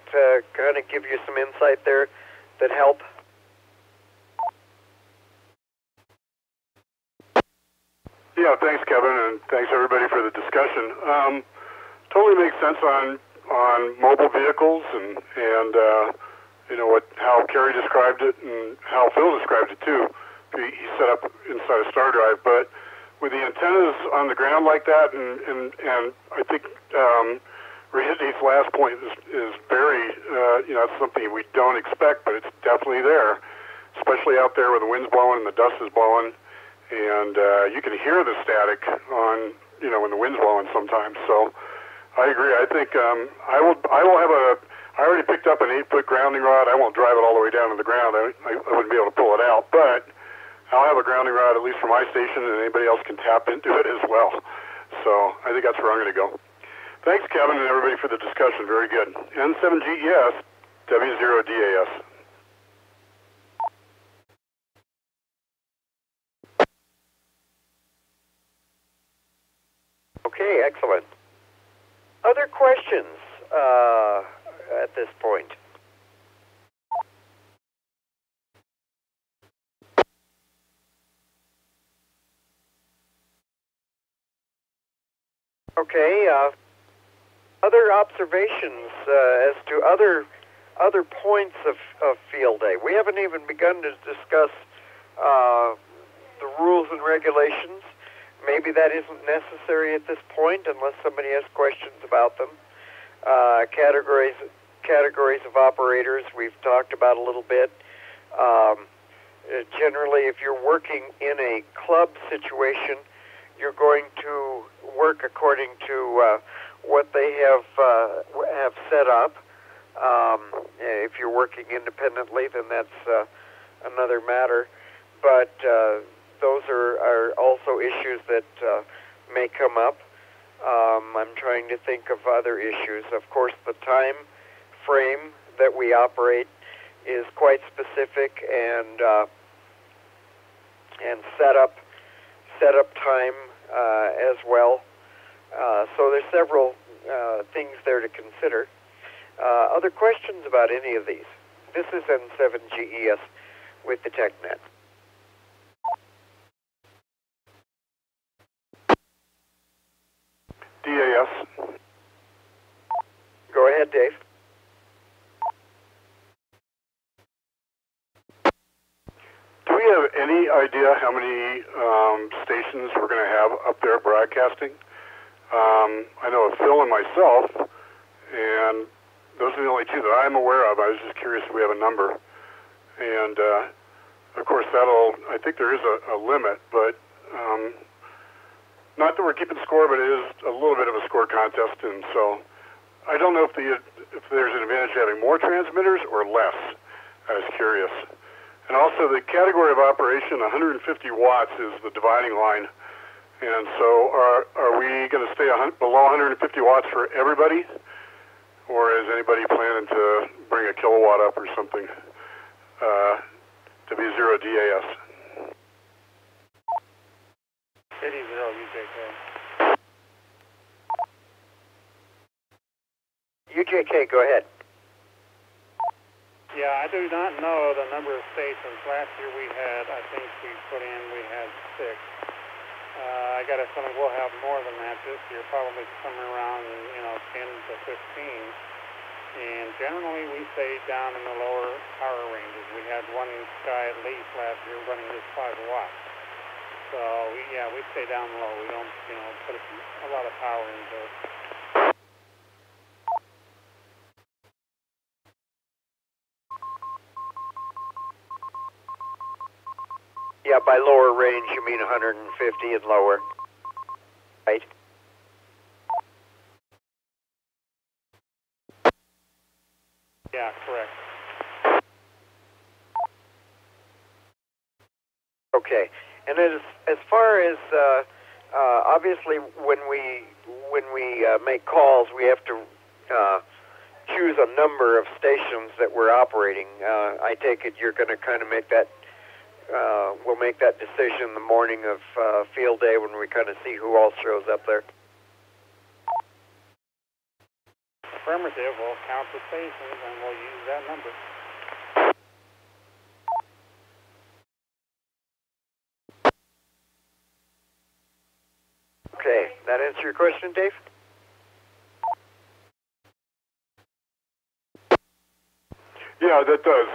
kind of give you some insight there that help?
Yeah, thanks, Kevin, and thanks everybody for the discussion. Totally makes sense on mobile vehicles and you know how Kerry described it and how Phil described it too. He set up inside a star drive, but with the antennas on the ground like that, and I think Rahidi's last point is very it's something we don't expect, but it's definitely there, especially out there where the wind's blowing and the dust is blowing. And you can hear the static on, when the wind's blowing sometimes. So I agree. I think I will have I already picked up an 8-foot grounding rod. I won't drive it all the way down to the ground. I wouldn't be able to pull it out, but I'll have a grounding rod at least for my station, and anybody else can tap into it as well. So I think that's where I'm going to go. Thanks, Kevin, and everybody for the discussion. Very good. N7GES, W0DAS.
Okay, excellent. Other questions at this point? Okay, other observations as to other points of field day. We haven't even begun to discuss the rules and regulations. Maybe that isn't necessary at this point unless somebody has questions about them. Categories of operators we've talked about a little bit. Generally, if you're working in a club situation, you're going to work according to what they have set up. If you're working independently, then that's another matter. But those are also issues that may come up. I'm trying to think of other issues. Of course, the time frame that we operate is quite specific, and setup time as well. So there's several things there to consider. Other questions about any of these? This is N7GES with the TechNet.
DAS.
Go ahead, Dave.
Do we have any idea how many stations we're going to have up there broadcasting? I know of Phil and myself, and those are the only two that I'm aware of. I was just curious if we have a number. And, of course, I think there is a limit, but not that we're keeping score, but it is a little bit of a score contest, and so I don't know if there's an advantage to having more transmitters or less. I was curious. And also, the category of operation, 150 watts is the dividing line. And so are we going to stay below 150 watts for everybody? Or is anybody planning to bring a kilowatt up or something to be 0 DAS?
80 UJK.
UJK, go ahead.
Yeah, I do not know the number of stations. Last year we had 6. I got a feeling we'll have more than that this year, probably somewhere around 10 to 15. And generally we stay down in the lower power ranges. We had one guy at least last year running just 5 watts. So we stay down low. We don't put a lot of power into it.
Yeah, by lower range, you mean 150 and lower, right?
Yeah, correct.
Okay, and as far as obviously when we make calls, we have to choose a number of stations that we're operating. I take it you're going to kind of make that. We'll make that decision the morning of field day when we kind of see who all shows up there.
Affirmative. We'll count the stations and we'll use that number.
Okay, that answer your question, Dave?
Yeah, that does.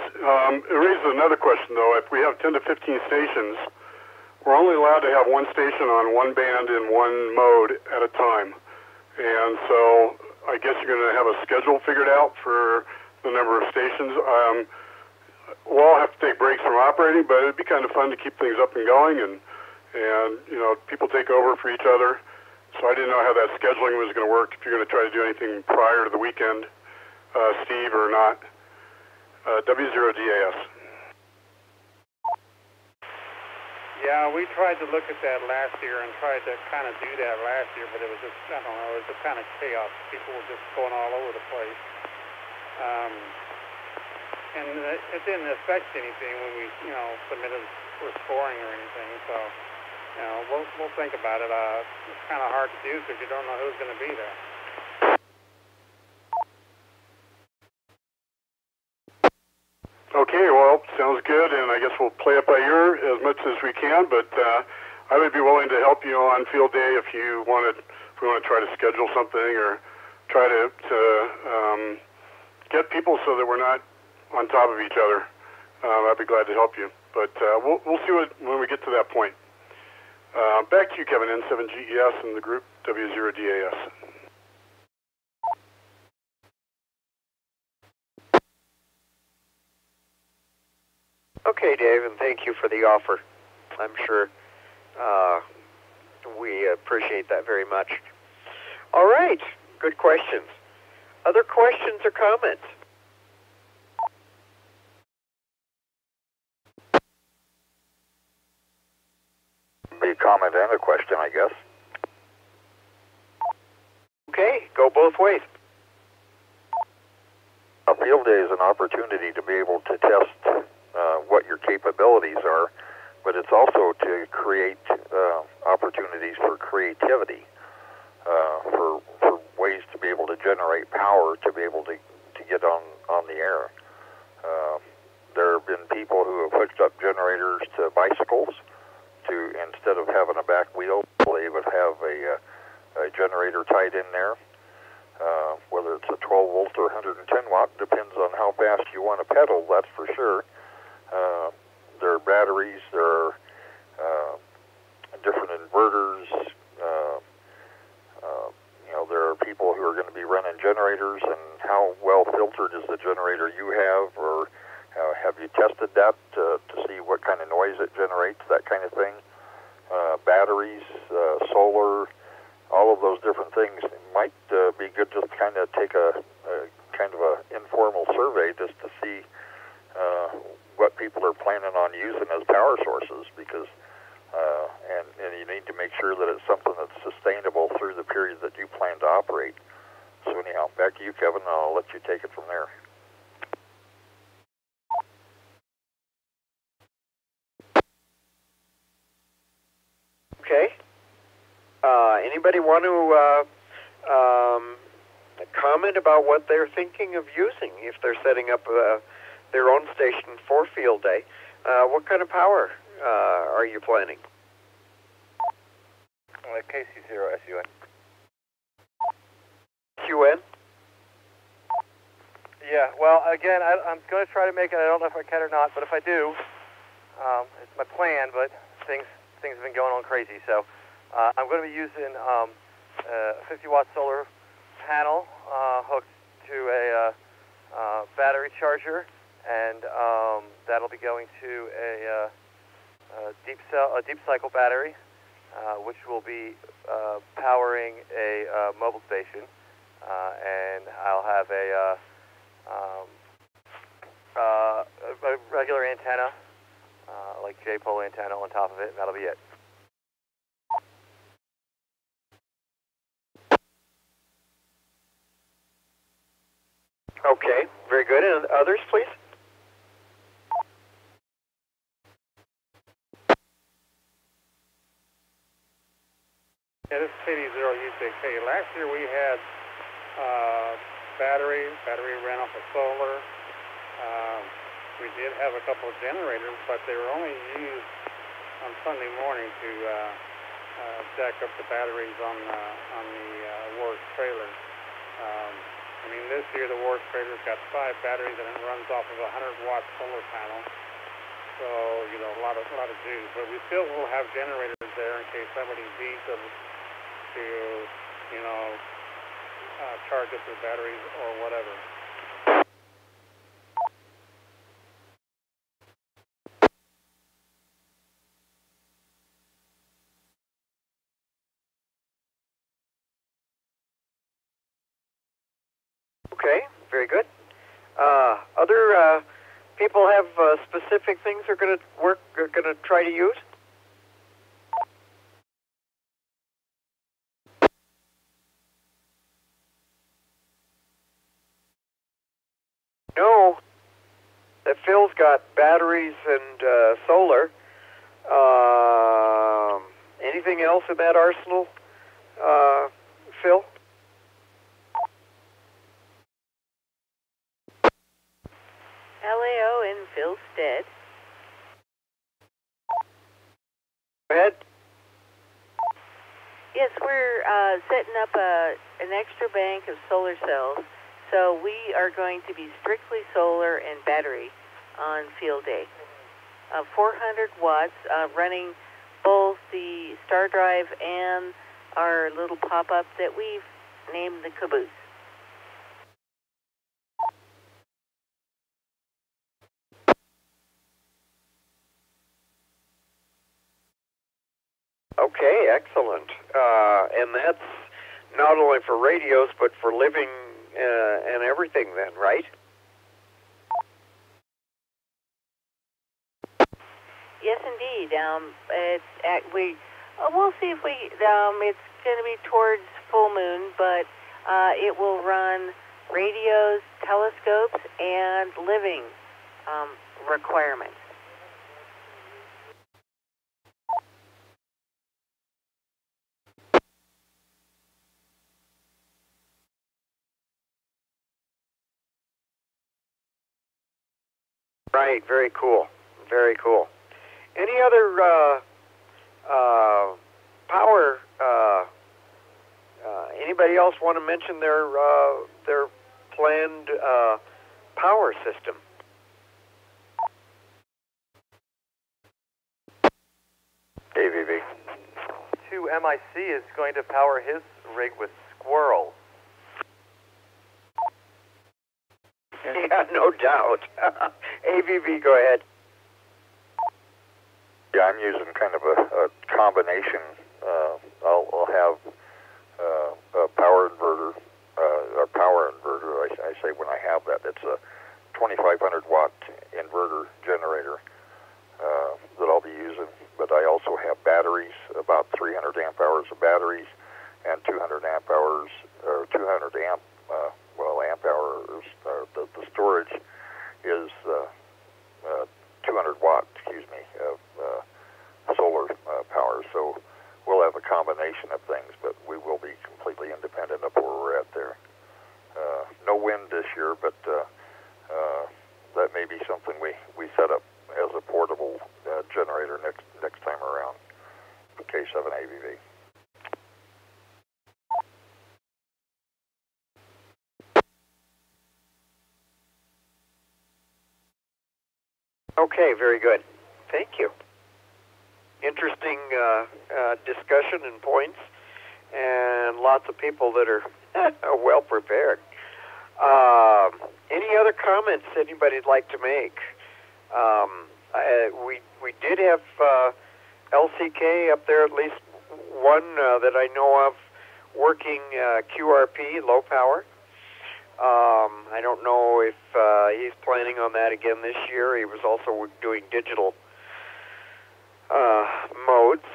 It raises another question, though. If we have 10 to 15 stations, we're only allowed to have one station on one band in one mode at a time. And so I guess you're going to have a schedule figured out for the number of stations. We'll all have to take breaks from operating, but it'd be kind of fun to keep things up and going, and people take over for each other. So I didn't know how that scheduling was going to work, if you're going to try to do anything prior to the weekend, Steve, or not. W0DAS.
Yeah, we tried to look at that last year and tried to kind of do that last year, but it was just, I don't know, it was just kind of chaos. People were just going all over the place. And it didn't affect anything when we, submitted for scoring or anything. So, we'll think about it. It's kind of hard to do because you don't know who's going to be there.
Okay, well, sounds good, and I guess we'll play it by ear as much as we can, but I would be willing to help you on field day if we want to try to schedule something or try to get people so that we're not on top of each other. I'd be glad to help you, but we'll see when we get to that point. Back to you, Kevin, N7GES and the group W0DAS.
Okay, Dave, and thank you for the offer. I'm sure we appreciate that very much. All right, good questions. Other questions or comments?
Be a comment and a question, I guess.
Okay, go both ways.
A field day is an opportunity to be able to test what your capabilities are, but it's also to create opportunities for creativity, for ways to be able to generate power to be able to get on the air. There have been people who have hooked up generators to bicycles to, instead of having a back wheel, they would have a generator tied in there. Whether it's a 12 volt or 110 watt, depends on how fast you want to pedal, that's for sure. There are batteries, there are different inverters, to be running generators, and how well filtered is the generator you have, or have you tested that to see what kind of noise it generates, that kind of thing? Batteries, solar, all of those different things. It might be good just to kind of take a kind of a informal survey just to see what people are planning on using as power sources, because and you need to make sure that it's something that's sustainable through the period that you plan to operate. So anyhow, back to you, Kevin, and I'll let you take it from there.
Okay. Anybody want to comment about what they're thinking of using if they're setting up their own station for field day? What kind of power are you planning?
KC0SUN.
QN?
Yeah, well, again, I'm going to try to make it. I don't know if I can or not, but if I do, it's my plan, but things have been going on crazy. So I'm going to be using a 50-watt solar panel hooked to a battery charger, and that'll be going to a deep cycle battery, which will be powering a mobile station, and I'll have a regular antenna, like J-pole antenna on top of it, and that'll be it.
Okay, very good. And others, please?
Yeah, this is KD0UJK. Last year we had battery ran off of solar. We did have a couple of generators, but they were only used on Sunday morning to jack up the batteries on the Wars trailer. I mean, this year the Wars trailer's got 5 batteries and it runs off of a 100-watt solar panel. So, you know, a lot of juice. But we still will have generators there in case somebody needs them to, you know, charge up their batteries or whatever.
Okay, very good. Other people have specific things they're going to try to use? No, that Phil's got batteries and solar. Anything else in that arsenal, Phil?
LAO in Phil's stead.
Go ahead.
Yes, we're setting up an extra bank of solar cells. So we are going to be strictly solar and battery on field day. 400 watts, running both the star drive and our little pop-up that we've named the Caboose.
Okay, excellent. And that's not only for radios, but for living and everything then, right?
Yes, indeed. We'll see if it's going to be towards full moon, but it will run radios, telescopes, and living requirements.
Right, very cool. Very cool. Any other power? Anybody else want to mention their planned power system?
AVV. 2MIC is going to power his rig with squirrels.
Yeah, no doubt. AVV, go ahead.
Yeah, I'm using kind of a combination. I'll have a power inverter, I say when I have that, it's a 2,500 watt inverter generator that I'll be using. But I also have batteries, about 300 amp hours of batteries, and 200 amp hours, or 200 amp, amp hours. The storage is 200 watt, of solar power. So we'll have a combination of things, but we will be completely independent of where we're at there. No wind this year, but that may be something we set up as a portable generator next time around. K7 AVV.
Okay, very good. Thank you. Interesting discussion and points, and lots of people that are well prepared. Any other comments anybody'd like to make? We did have LCK up there, at least one that I know of, working QRP, low power. I don't know if he's planning on that again this year. He was also doing digital modes,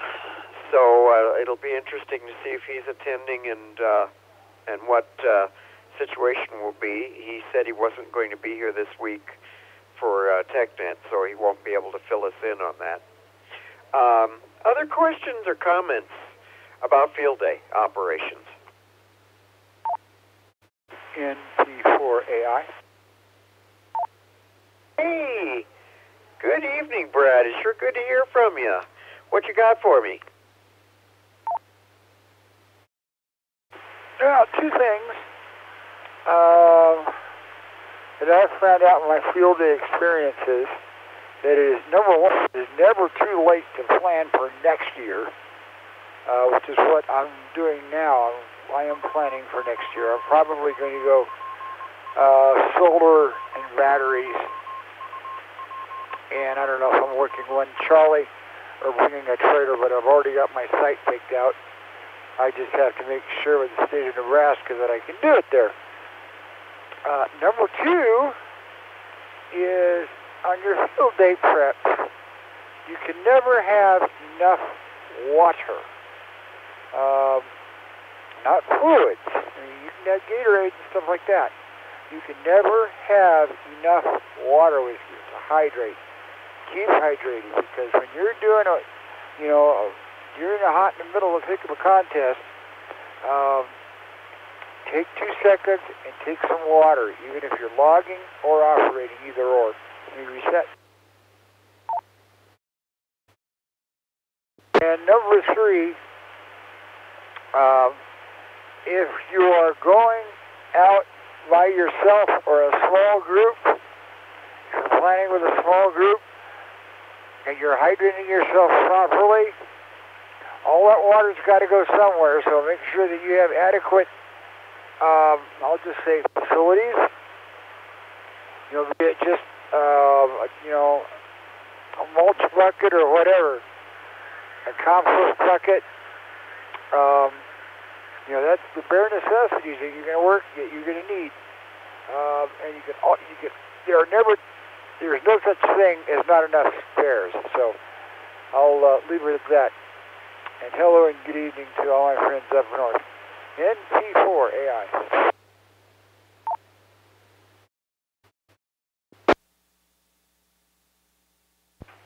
so it'll be interesting to see if he's attending and what situation will be. He said he wasn't going to be here this week for TechNet, so he won't be able to fill us in on that. Other questions or comments about field day operations?
NT4AI.
Hey, good evening, Brad. It's sure good to hear from you. What you got for me?
Well, two things that I've found out in my field day experiences, that it is, number one, it is never too late to plan for next year, which is what I'm doing now. I am planning for next year. I'm probably going to go solar and batteries, and I don't know if I'm working one Charlie or bringing a trailer, but I've already got my site picked out. I just have to make sure with the state of Nebraska that I can do it there. Number two is on your field day prep, you can never have enough water. Not fluids. I mean, you can have Gatorade and stuff like that. You can never have enough water with you to hydrate. Keep hydrating, because when you're doing you're in in the middle of the thick of a contest, take 2 seconds and take some water, even if you're logging or operating, either or. Let me reset. And number three, if you are going out by yourself or a small group, if you're planning with a small group and you're hydrating yourself properly, all that water's got to go somewhere, so make sure that you have adequate, I'll just say, facilities. Be it just, a mulch bucket or whatever, a compost bucket. That's the bare necessities that you're going to need. And there's no such thing as not enough spares. So I'll leave it at that. And hello and good evening to all my friends up north. NT4AI.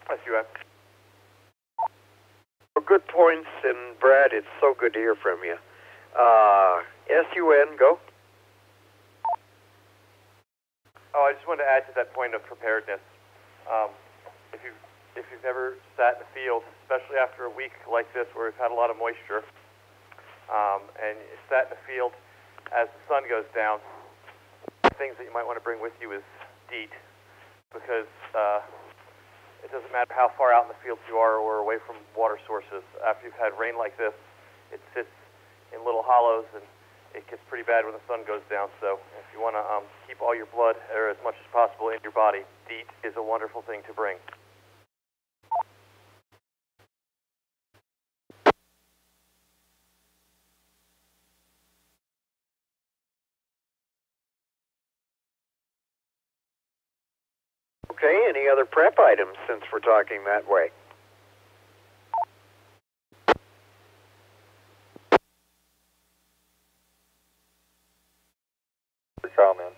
SUN. Well, good points, and Brad, it's so good to hear from you. SUN, go.
Oh, I just wanted to add to that point of preparedness. If you've never sat in the field, especially after a week like this where we've had a lot of moisture, and you sat in the field as the sun goes down, things that you might want to bring with you is DEET, because it doesn't matter how far out in the field you are or away from water sources. After you've had rain like this, it sits in little hollows and it gets pretty bad when the sun goes down. So if you want to keep all your blood, or as much as possible, in your body, DEET is a wonderful thing to bring.
Okay, any other prep items since we're talking that way?
Comment.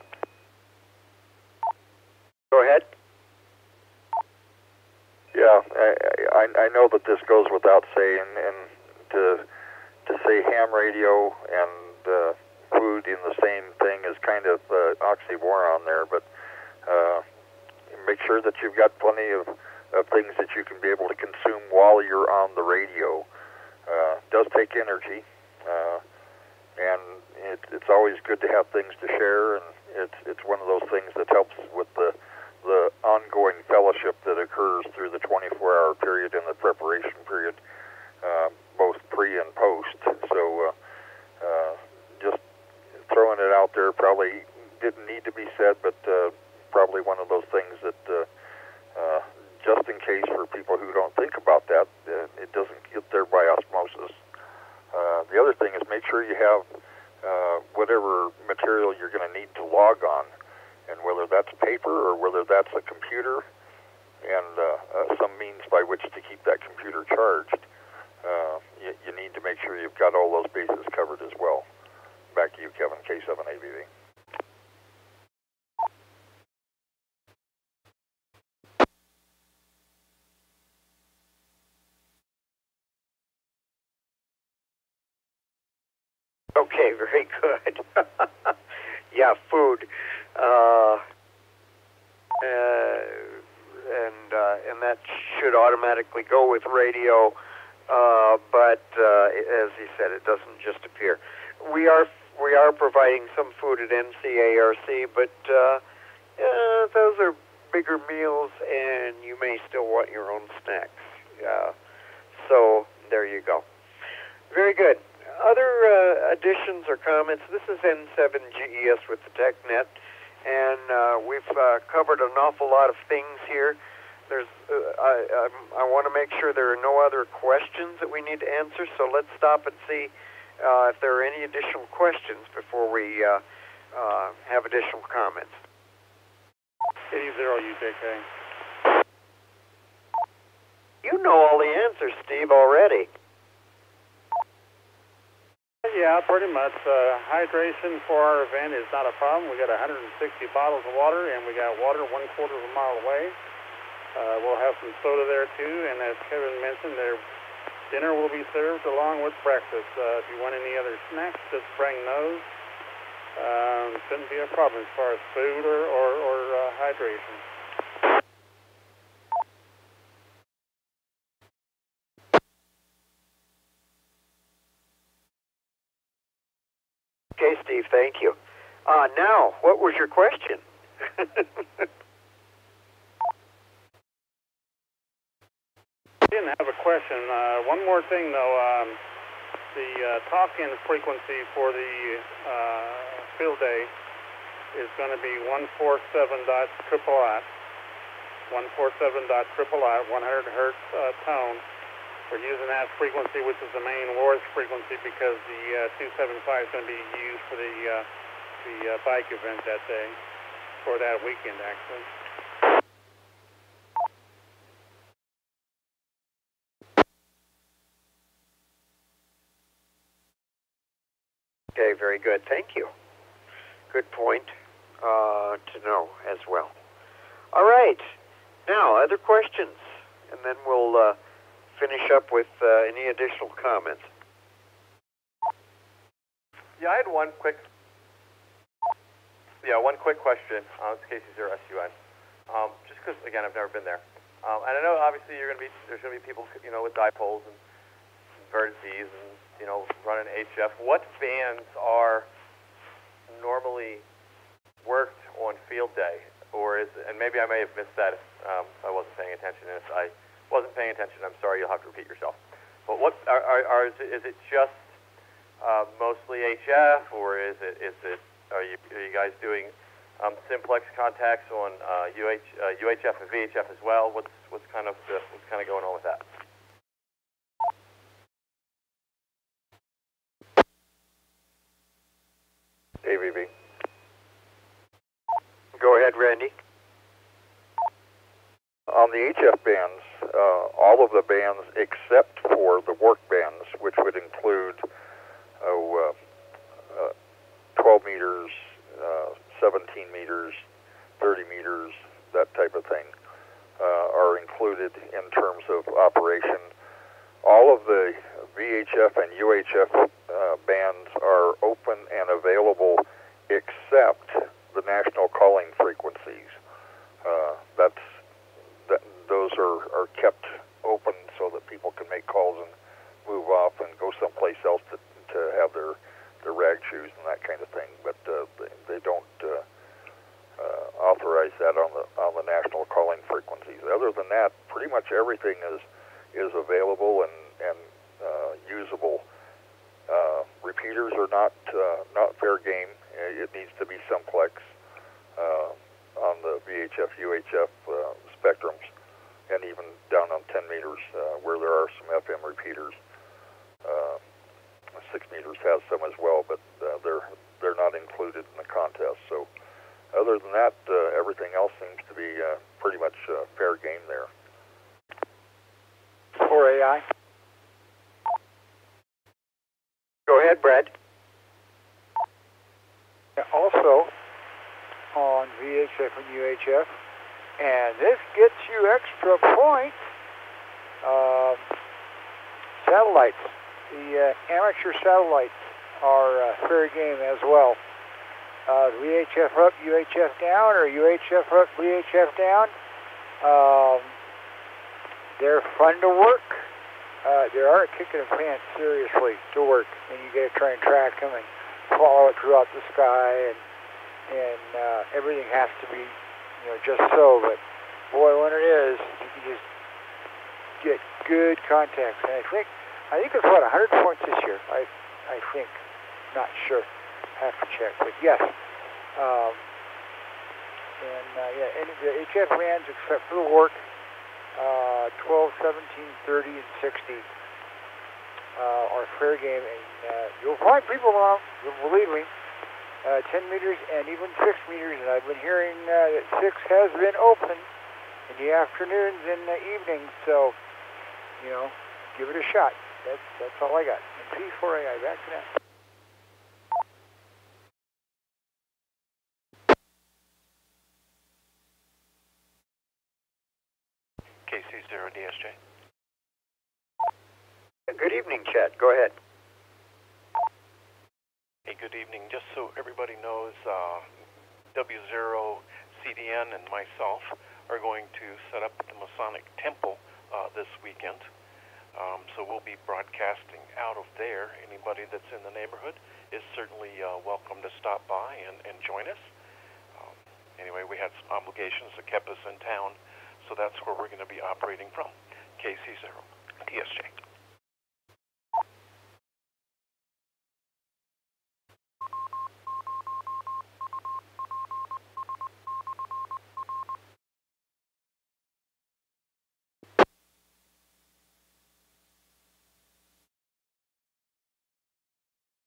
Go ahead.
Yeah, I know that this goes without saying, and to say ham radio and food in the same thing is kind of oxymoron there, but make sure that you've got plenty of things that you can be able to consume while you're on the radio. It does take energy, and it's always good to have things to share, and it's one of those things that helps with the ongoing fellowship that occurs through the 24-hour period and the preparation period, both pre and post. So just throwing it out there, probably didn't need to be said, but probably one of those things that just in case for people who don't think about that, it doesn't get there by osmosis. The other thing is make sure you have whatever material you're going to need to log on, and whether that's paper or whether that's a computer and some means by which to keep that computer charged, you need to make sure you've got all those bases covered as well. Back to you, Kevin, K7ABV.
Okay, very good. Yeah, food, and that should automatically go with radio. But as he said, it doesn't just appear. We are providing some food at NCARC, but those are bigger meals, and you may still want your own snacks. So there you go. Very good. Other additions or comments? This is N7GES with the TechNet, and we've covered an awful lot of things here. There's, I want to make sure there are no other questions that we need to answer, so let's stop and see if there are any additional questions before we have additional comments.
80 UJK.
You know all the answers, Steve, already.
Yeah, pretty much. Hydration for our event is not a problem. We got 160 bottles of water, and we got water 1/4 of a mile away. We'll have some soda there too, and as Kevin mentioned, dinner will be served along with breakfast. If you want any other snacks, just bring those. Shouldn't be a problem as far as food or hydration.
Okay, Steve, thank you. Now, what was your question?
I didn't have a question. One more thing, though. The talk-in frequency for the field day is going to be 147.000. 147.000, 100 hertz tone. We're using that frequency, which is the main Wars frequency, because the 275 is going to be used for the bike event that day, for that weekend, actually.
Okay, very good. Thank you. Good point to know as well. All right. Now, other questions, and then we'll finish up with any additional comments.
Yeah, I had one quick question. It's KC0SUN. Just because, again, I've never been there. And I know, obviously, there's going to be people, with dipoles and vertices and, running HF. What bands are normally worked on field day? And maybe I may have missed that if I wasn't paying attention. And if I wasn't paying attention, I'm sorry, you'll have to repeat yourself. But what is it just mostly HF, or are you guys doing simplex contacts on UHF and VHF as well? What's kind of going on with that?
AVV.
Go ahead, Randy.
On the HF bands, all of the bands except for the work bands, which would include 12 meters, 17 meters, 30 meters, that type of thing, are included in terms of operation. All of the VHF and UHF bands are open and available except the national calling frequencies. Those are kept open so that people can make calls and move off and go someplace else to have their rag shoes and that kind of thing. But they don't authorize that on the national calling frequencies. Other than that, pretty much everything is available and usable. Repeaters are not fair game. It needs to be simplex on the VHF, UHF spectrums, and even down on 10 meters where there are some FM repeaters. 6 meters has some as well, but they're not included in the contest. So other than that, everything else seems to be pretty much fair game there.
4AI.
Go ahead, Brad.
Also on VHF and UHF, and this gets you extra points. Satellites. The amateur satellites are fair game as well. VHF up, UHF down, or UHF up, VHF down. They're fun to work. They aren't kicking a pants seriously to work, and you got to try and track them and follow it throughout the sky, and everything has to be, just so. But boy, when it is, you can just get good contacts. And I think it's what 100 points this year. I think, not sure, have to check, but yes. Any of the HF bands except for the work. 12, 17, 30, and 60 are fair game, and you'll find people around, believe me, 10 meters and even 6 meters, and I've been hearing that 6 has been open in the afternoons and the evenings, so, give it a shot. That's all I got. And P4AI, back to that.
KC0DSJ.
Good evening, Chet. Go ahead.
Hey, good evening. Just so everybody knows, W0 CDN and myself are going to set up at the Masonic Temple this weekend. So we'll be broadcasting out of there. Anybody that's in the neighborhood is certainly welcome to stop by and join us. Anyway, we had some obligations that kept us in town, so that's where we're going to be operating from. KC0 DSJ.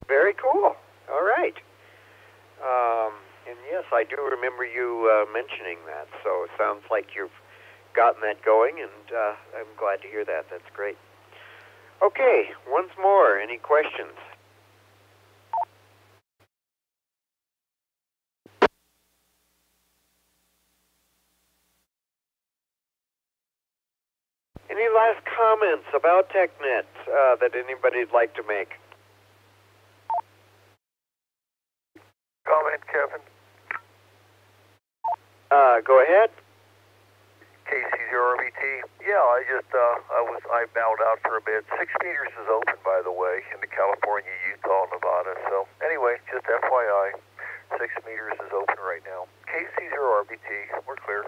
Very cool. All right. And yes, I do remember you mentioning that, so it sounds like you've gotten that going, and I'm glad to hear that. That's great. Okay, once more, any questions? Any last comments about TechNet that anybody'd like to make?
Comment, Kevin.
Go ahead.
KC0RBT. Yeah, I bowed out for a bit. 6 meters is open, by the way, into California, Utah, Nevada. So anyway, just FYI, 6 meters is open right now. KC0RBT, we're clear.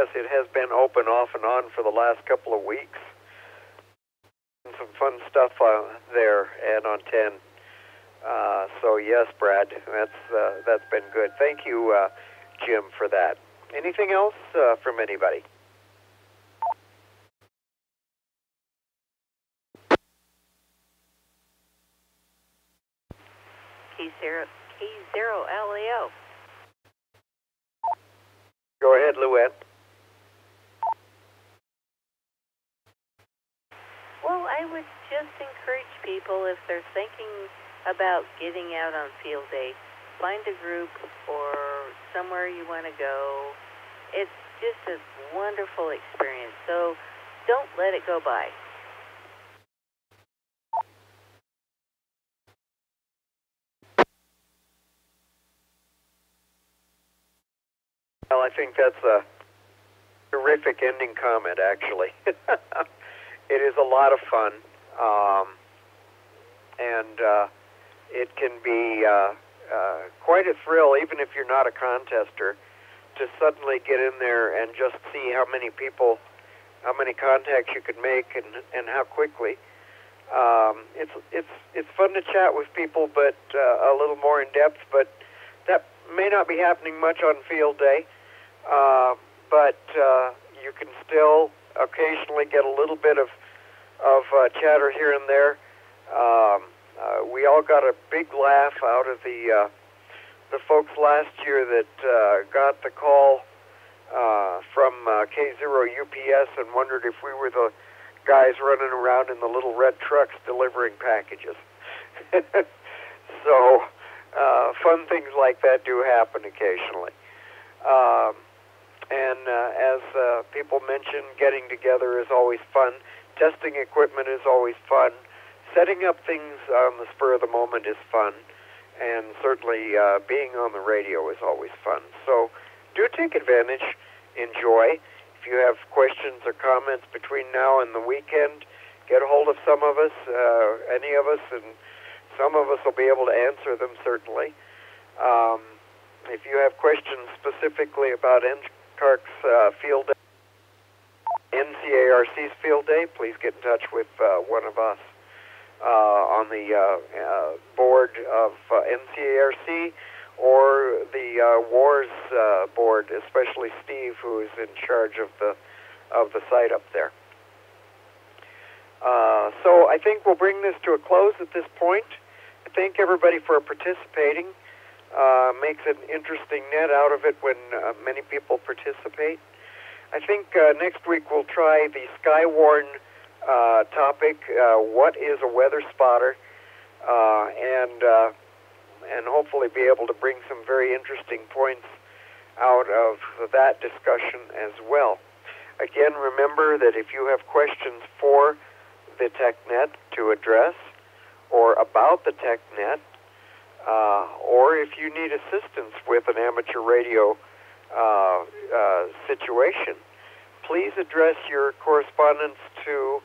yes, it has been open off and on for the last couple of weeks. Some fun stuff there and on 10. So yes, Brad, that's been good. Thank you, Jim, for that. Anything else from anybody?
K0LEO.
Go ahead, Luann.
Well, I would just encourage people, if they're thinking about getting out on field day, find a group or somewhere you want to go. It's just a wonderful experience, so don't let it go by.
Well, I think that's a terrific ending comment, actually. It is a lot of fun, and it can be quite a thrill, even if you're not a contester, to suddenly get in there and just see how many people, how many contacts you could make, and how quickly. It's fun to chat with people, but a little more in depth. But that may not be happening much on field day. But you can still occasionally get a little bit of chatter here and there. We all got a big laugh out of the folks last year that got the call from K0 UPS and wondered if we were the guys running around in the little red trucks delivering packages. So fun things like that do happen occasionally. And as people mentioned, getting together is always fun. Testing equipment is always fun. Setting up things on the spur of the moment is fun. And certainly being on the radio is always fun. So do take advantage, enjoy. If you have questions or comments between now and the weekend, get a hold of some of us, any of us, and some of us will be able to answer them, certainly. If you have questions specifically about NCARC's field day, NCARC's field day, please get in touch with one of us on the board of NCARC or the WARS board, especially Steve, who is in charge of the site up there. So I think we'll bring this to a close at this point. I thank everybody for participating. Makes an interesting net out of it when many people participate. I think next week we'll try the Skywarn topic, what is a weather spotter, and hopefully be able to bring some very interesting points out of that discussion as well. Again, remember that if you have questions for the TechNet to address or about the TechNet, or if you need assistance with an amateur radio situation, please address your correspondence to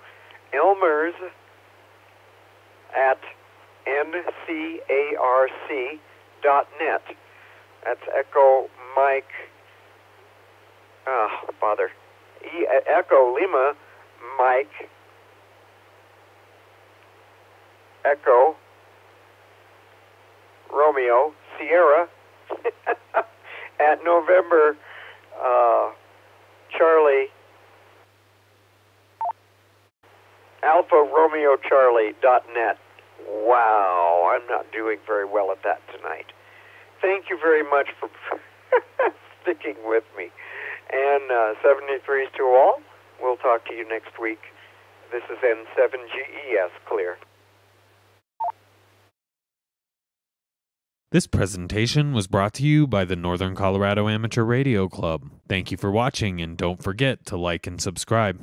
Elmers at NCARC.net. That's Echo Mike, Echo Lima Mike Echo Romeo Sierra at November Charlie Alpha Romeo Charlie.net. Wow, I'm not doing very well at that tonight. Thank you very much for sticking with me. And 73s to all. We'll talk to you next week. This is N7GES Clear.
This presentation was brought to you by the Northern Colorado Amateur Radio Club. Thank you for watching, and don't forget to like and subscribe.